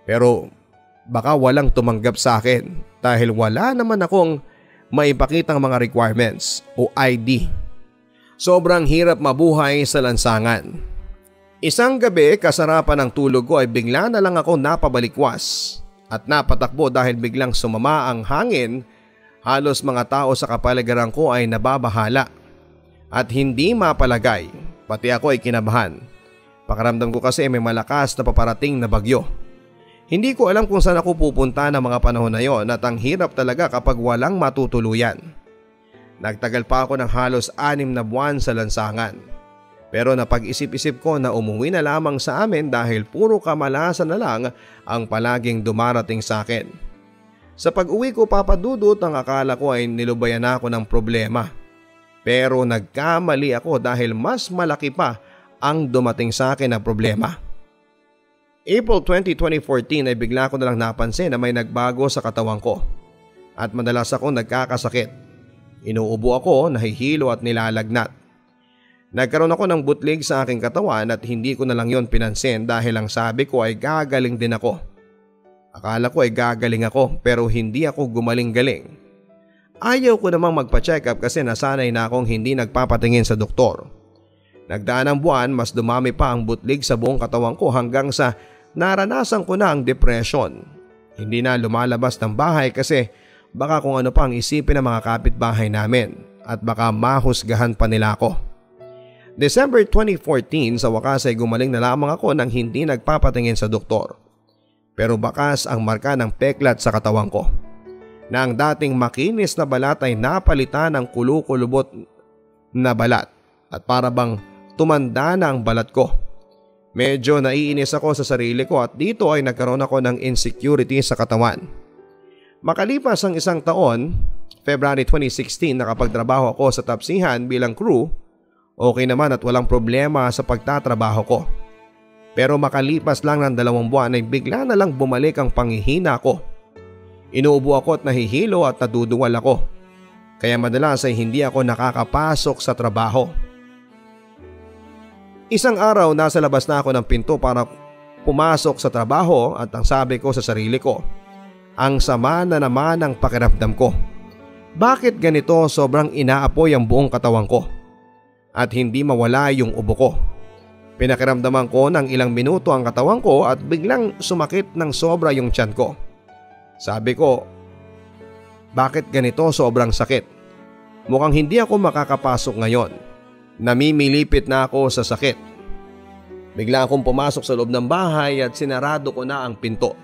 pero baka walang tumanggap sa akin dahil wala naman akong maipakitang mga requirements o ID. Sobrang hirap mabuhay sa lansangan. Isang gabi kasarapan ng tulog ko ay bigla na lang ako napabalikwas at napatakbo dahil biglang sumama ang hangin. Halos mga tao sa kapaligiran ko ay nababahala at hindi mapalagay. Pati ako ay kinabahan. Pakiramdam ko kasi may malakas na paparating na bagyo. Hindi ko alam kung saan ako pupunta ng mga panahon na yon at ang hirap talaga kapag walang matutuluyan. Nagtagal pa ako ng halos 6 na buwan sa lansangan. Pero napag-isip-isip ko na umuwi na lamang sa amin dahil puro kamalasan na lang ang palaging dumarating sa akin. Sa pag-uwi ko, Papa Dudut, ang akala ko ay nilubayan ako ng problema. Pero nagkamali ako dahil mas malaki pa ang dumating sa akin na problema. April 20, 2014 ay bigla ko na lang napansin na may nagbago sa katawan ko at madalas ako nagkakasakit. Inuubo ako, nahihilo at nilalagnat. Nagkaroon ako ng butlig sa aking katawan at hindi ko na lang yon pinansin dahil ang sabi ko ay gagaling din ako. Akala ko ay gagaling ako pero hindi ako gumaling-galing. Ayaw ko namang magpa-check up kasi nasanay na akong hindi nagpapatingin sa doktor. Nagdaan ang buwan, mas dumami pa ang butlig sa buong katawan ko hanggang sa naranasan ko na ang depression. Hindi na lumalabas ng bahay kasi baka kung ano pa ang isipin ng mga kapitbahay namin at baka mahusgahan pa nila ako. December 2014 sa wakas ay gumaling na lamang ako nang hindi nagpapatingin sa doktor. Pero bakas ang marka ng peklat sa katawan ko. Na ang dating makinis na balat ay napalitan ng kulukulubot na balat at para bang tumanda na ang balat ko. Medyo naiinis ako sa sarili ko at dito ay nagkaroon ako ng insecurity sa katawan. Makalipas ang 1 taon, February 2016 nakapagtrabaho ako sa Tapsihan bilang crew. Okay naman at walang problema sa pagtatrabaho ko. Pero makalipas lang ng 2 buwan ay bigla na lang bumalik ang panghihina ko. Inuubo ako at nahihilo at naduduwal ako. Kaya madalas ay hindi ako nakakapasok sa trabaho. Isang araw nasa labas na ako ng pinto para pumasok sa trabaho at ang sabi ko sa sarili ko, ang sama na naman ang pakiramdam ko. Bakit ganito sobrang inaapoy ang buong katawan ko? At hindi mawala yung ubo ko. Pinakiramdaman ko ng ilang minuto ang katawan ko at biglang sumakit ng sobra yung tiyan ko. Sabi ko, bakit ganito sobrang sakit? Mukhang hindi ako makakapasok ngayon. Namimilipit na ako sa sakit. Bigla akong pumasok sa loob ng bahay at sinarado ko na ang pinto.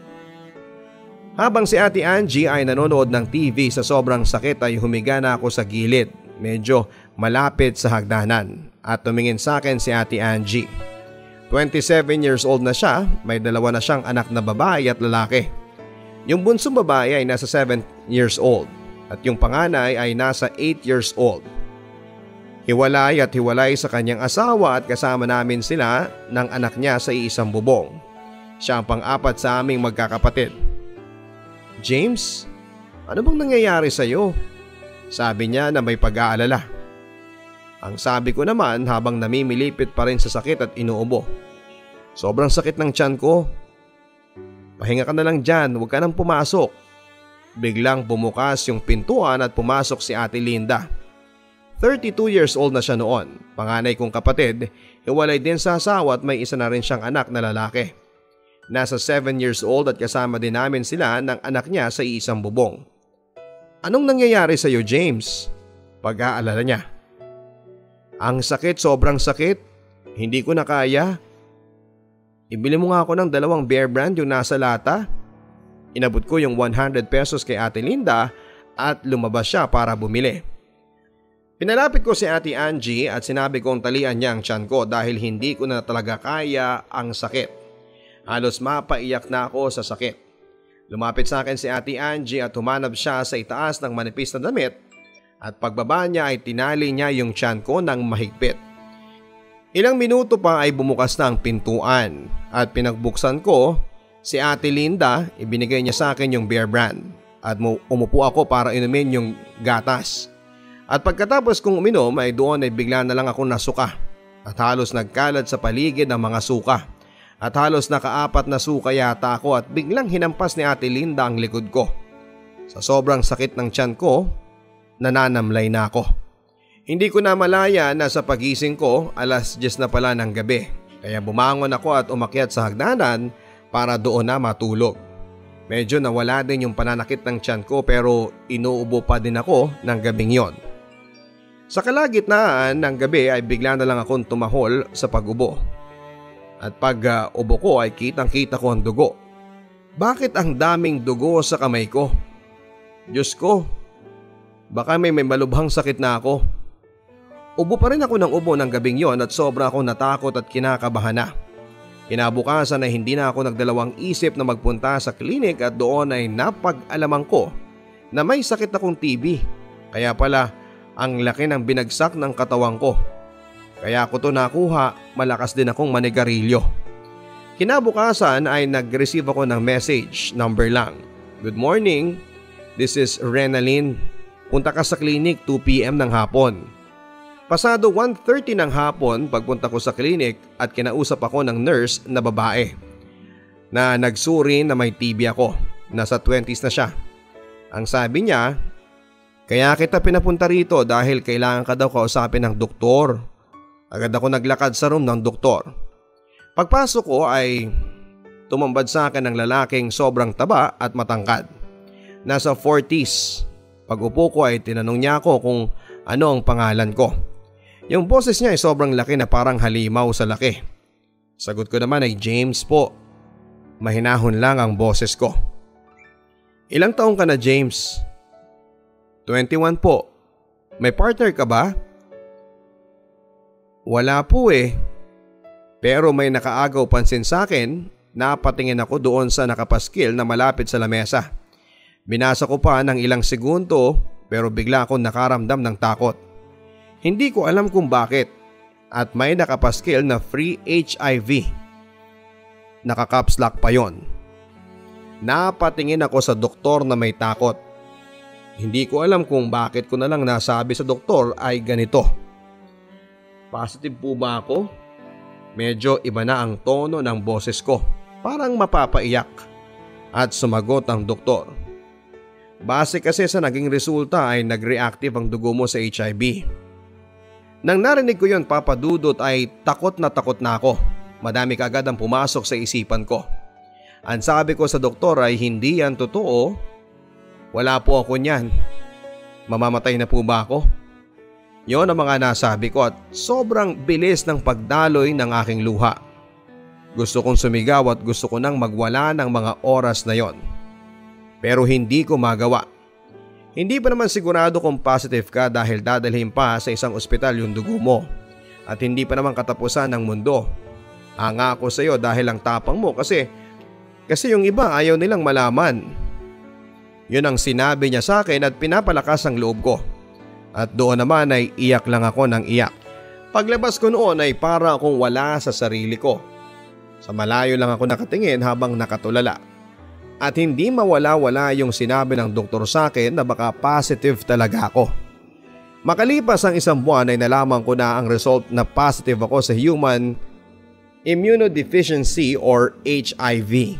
Habang si Ate Angie ay nanonood ng TV sa sobrang sakit ay humiga na ako sa gilid. Medyo malapit sa hagdanan at tumingin sa akin si Ate Angie. 27 years old na siya, may 2 na siyang anak na babae at lalaki. Yung bunsong babae ay nasa 7 years old at yung panganay ay nasa 8 years old. Hiwalay at hiwalay sa kanyang asawa at kasama namin sila ng anak niya sa iisang bubong. Siya ang pang-4 sa aming magkakapatid. James, ano bang nangyayari sa iyo? Sabi niya na may pag-aalala. Ang sabi ko naman habang namimilipit pa rin sa sakit at inuubo. Sobrang sakit ng tiyan ko. Pahinga ka na lang dyan, huwag ka nang pumasok. Biglang bumukas yung pintuan at pumasok si Ate Linda. 32 years old na siya noon. Panganay kong kapatid, hiwalay din sa asawa at may isa na rin siyang anak na lalaki. Nasa 7 years old at kasama din namin sila ng anak niya sa isang bubong. Anong nangyayari sa iyo, James? Pag-aalala niya. Ang sakit, sobrang sakit. Hindi ko na kaya. Ibili mo nga ako ng 2 Bear Brand yung nasa lata. Inabot ko yung 100 pesos kay Ate Linda at lumabas siya para bumili. Pinalapit ko si Ate Angie at sinabi kong talian niya ang tiyan ko dahil hindi ko na talaga kaya ang sakit. Halos mapaiyak na ako sa sakit. Lumapit sa akin si Ate Angie at humanap siya sa itaas ng manipis na damit at pagbaba niya ay tinali niya yung tiyan ko ng mahigpit. Ilang minuto pa ay bumukas na ang pintuan at pinagbuksan ko si Ate Linda, ibinigay niya sa akin yung Bear Brand at umupo ako para inumin yung gatas. At pagkatapos kong uminom ay doon ay bigla na lang ako nasuka at halos nagkalat sa paligid ng mga suka. At halos naka-4 na suka yata ako at biglang hinampas ni Ate Linda ang likod ko. Sa sobrang sakit ng tiyan ko, nananamlay na ako. Hindi ko na malaya na sa pagising ko 10:00 na pala ng gabi. Kaya bumangon ako at umakyat sa hagdanan para doon na matulog. Medyo nawala din yung pananakit ng tiyan ko pero inuubo pa din ako ng gabing yon. Sa kalagitnaan ng gabi ay bigla na lang akong tumahol sa pag-ubo. At pag ubo ko ay kitang-kita ko ang dugo. Bakit ang daming dugo sa kamay ko? Diyos ko, baka may malubhang sakit na ako. Ubo pa rin ako ng ubo ng gabing yon at sobra akong natakot at kinakabahan na. Kinabukasan ay hindi na ako nagdalawang isip na magpunta sa klinik at doon ay napag-alaman ko na may sakit akong TB. Kaya pala ang laki ng binagsak ng katawan ko. Kaya ako to nakuha, malakas din akong manigarilyo. Kinabukasan ay nag-receive ako ng message number lang. Good morning, this is Renalyn. Punta ka sa klinik 2 PM ng hapon. Pasado 1:30 ng hapon pagpunta ko sa klinik at kinausap ako ng nurse na babae na nagsuri na may TB ako. Nasa 20s na siya. Ang sabi niya, kaya kita pinapunta rito dahil kailangan ka daw kausapin ng doktor. Agad ako naglakad sa room ng doktor. Pagpasok ko ay tumambad sa akin ng lalaking sobrang taba at matangkad. Nasa 40s. Pag-upo ko ay tinanong niya ako kung ano ang pangalan ko. Yung boses niya ay sobrang laki na parang halimaw sa laki. Sagot ko naman ay James po. Mahinahon lang ang boses ko. Ilang taong ka na, James? 21 po. May partner ka ba? Wala po eh. Pero may nakaagaw pansin sa akin, napatingin ako doon sa nakapaskil na malapit sa lamesa. Binasa ko pa ng ilang segundo pero bigla akong nakaramdam ng takot. Hindi ko alam kung bakit at may nakapaskil na free HIV. Naka-caps lock pa yon. Napatingin ako sa doktor na may takot. Hindi ko alam kung bakit ko na lang nasabi sa doktor ay ganito. Positive po ba ako? Medyo iba na ang tono ng boses ko. Parang mapapaiyak. At sumagot ang doktor. Base kasi sa naging resulta ay nag-reactive ang dugo mo sa HIV. Nang narinig ko yon, Papa Dudut, ay takot na ako. Madami kaagad ang pumasok sa isipan ko. Ang sabi ko sa doktor ay hindi yan totoo. Wala po ako niyan. Mamamatay na po ba ako? Yon ang mga nasabi ko at sobrang bilis ng pagdaloy ng aking luha. Gusto kong sumigaw at gusto ko nang magwala ng mga oras na yon. Pero hindi ko magawa. Hindi pa naman sigurado kung positive ka dahil dadalhin pa sa isang ospital yung dugo mo. At hindi pa naman katapusan ng mundo. Hanga ako sa iyo dahil ang tapang mo kasi yung iba ayaw nilang malaman. Yun ang sinabi niya sa akin at pinapalakas ang loob ko. At doon naman ay iyak lang ako ng iyak. Paglabas ko noon ay para akong wala sa sarili ko. Sa malayo lang ako nakatingin habang nakatulala. At hindi mawala-wala yung sinabi ng doktor sa akin na baka positive talaga ako. Makalipas ang 1 buwan ay nalaman ko na ang result na positive ako sa human immunodeficiency or HIV.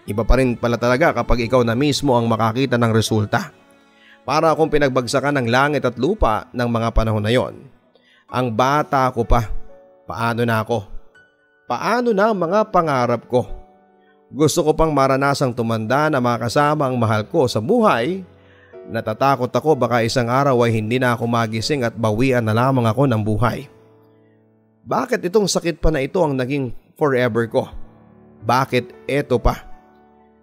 Iba pa rin pala talaga kapag ikaw na mismo ang makakita ng resulta. Para akong pinagbagsakan ng langit at lupa ng mga panahon na yon. Ang bata ko pa. Paano na ako? Paano na ang mga pangarap ko? Gusto ko pang maranasang tumanda na makasama ang mahal ko sa buhay. Natatakot ako baka isang araw ay hindi na ako magising at bawian na lamang ako ng buhay. Bakit itong sakit pa na ito ang naging forever ko? Bakit eto pa?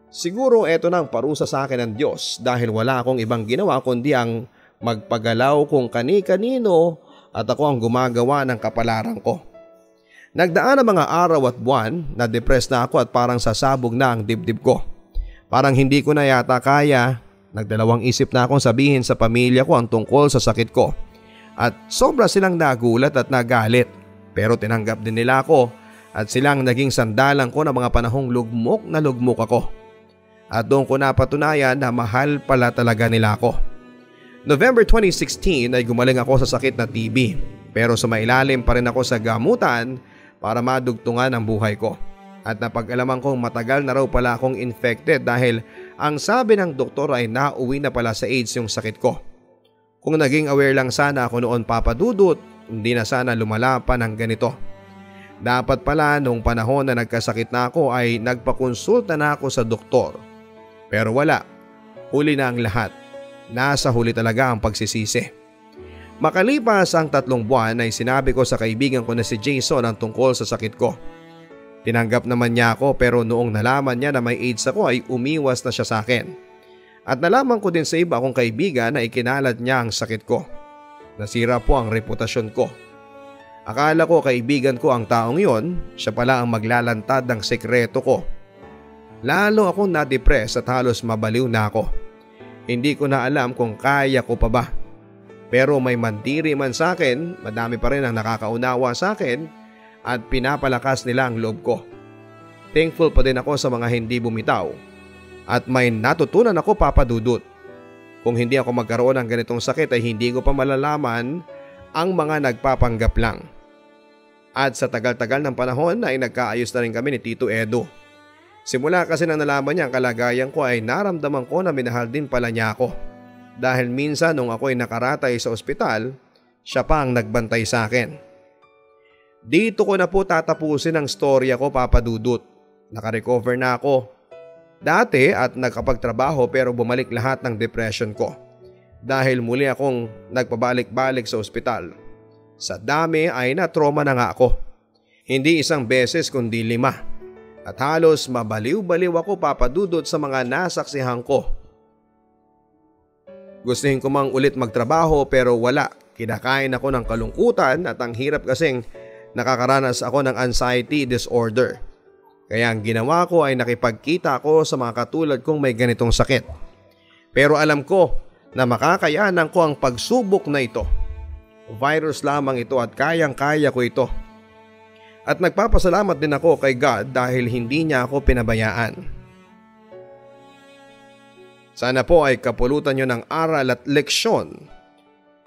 Siguro eto na ang parusa sa akin ng Diyos dahil wala akong ibang ginawa kundi ang magpagalaw kung kani-kanino at ako ang gumagawa ng kapalaran ko. Nagdaan ang mga araw at buwan na depressed na ako at parang sasabog na ang dibdib ko. Parang hindi ko na yata kaya, nagdalawang isip na akong sabihin sa pamilya ko ang tungkol sa sakit ko. At sobra silang nagulat at nagalit pero tinanggap din nila ako at silang naging sandalan ko ng mga panahong lugmok na lugmok ako. At doon ko napatunayan na mahal pala talaga nila ako. November 2016 ay gumaling ako sa sakit na TB pero sumailalim pa rin ako sa gamutan para madugtungan ang buhay ko. At napag-alaman kong matagal na raw pala akong infected dahil ang sabi ng doktor ay nauwi na pala sa AIDS yung sakit ko. Kung naging aware lang sana ako noon Papa Dudut, hindi na sana lumala pa ng ganito. Dapat pala nung panahon na nagkasakit na ako ay nagpakonsulta na ako sa doktor. Pero wala, huli na ang lahat. Nasa huli talaga ang pagsisisi. Makalipas ang 3 buwan ay sinabi ko sa kaibigan ko na si Jason ang tungkol sa sakit ko. Tinanggap naman niya ako pero noong nalaman niya na may AIDS ako ay umiwas na siya sa akin. At nalaman ko din sa iba akong kaibigan na ikinalat niya ang sakit ko. Nasira po ang reputasyon ko. Akala ko kaibigan ko ang taong yon, siya pala ang maglalantad ng sekreto ko. Lalo akong na-depress at halos mabaliw na ako. Hindi ko na alam kung kaya ko pa ba. Pero may mandiri man sa akin, madami pa rin ang nakakaunawa sa akin at pinapalakas nila ang loob ko. Thankful pa din ako sa mga hindi bumitaw. At may natutunan ako Papa Dudut. Kung hindi ako magkaroon ng ganitong sakit ay hindi ko pa malalaman ang mga nagpapanggap lang. At sa tagal-tagal ng panahon ay nagkaayos na rin kami ni Tito Edo. Simula kasi nang nalaman niya ang kalagayan ko ay naramdaman ko na minahal din pala niya ako. Dahil minsan nung ako'y nakaratay sa ospital, siya pa ang nagbantay sa akin. Dito ko na po tatapusin ang storya ko Papa Dudut. Nakarecover na ako. Dati at nagkapagtrabaho pero bumalik lahat ng depression ko. Dahil muli akong nagpabalik-balik sa ospital. Sa dami ay na-trauma na nga ako. Hindi 1 beses kundi 5. At halos mabaliw-baliw ako Papa Dudut sa mga nasaksihan ko. Gustuhin ko mang ulit magtrabaho pero wala. Kinakain ako ng kalungkutan at ang hirap kasing nakakaranas ako ng anxiety disorder. Kaya ang ginawa ko ay nakipagkita ako sa mga katulad kong may ganitong sakit. Pero alam ko na makakayanan ko ang pagsubok na ito. Virus lamang ito at kayang-kaya ko ito. At nagpapasalamat din ako kay God dahil hindi niya ako pinabayaan. Sana po ay kapulutan niyo ng aral at leksyon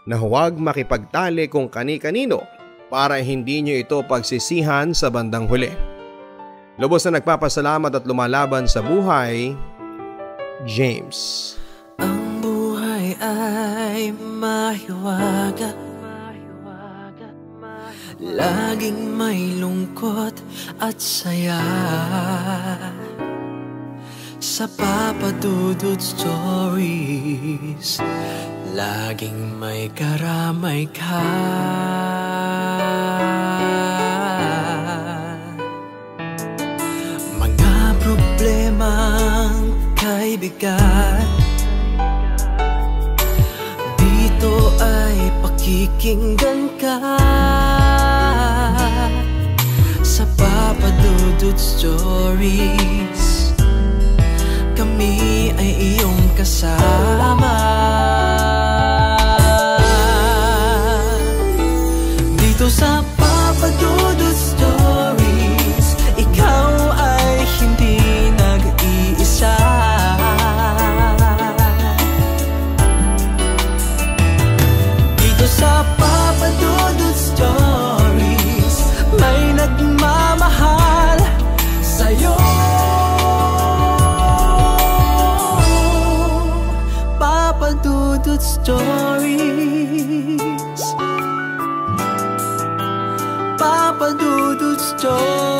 na huwag makipagtali kung kani-kanino para hindi niyo ito pagsisihan sa bandang huli. Lubos na nagpapasalamat at lumalaban sa buhay, James. Ang buhay ay mahiwaga, laging may lungkot at saya. Sa Papa Dudut Stories, laging may karamay ka. Mga problemang kaibigan, dito ay pakikinggan ka. Sa Papa Dudut Stories, kami ay iyong kasama. Dito sa Papa Dudut Stories, ikaw ay hindi nag-iisa. Dito Stories. Papa Dudut Stories.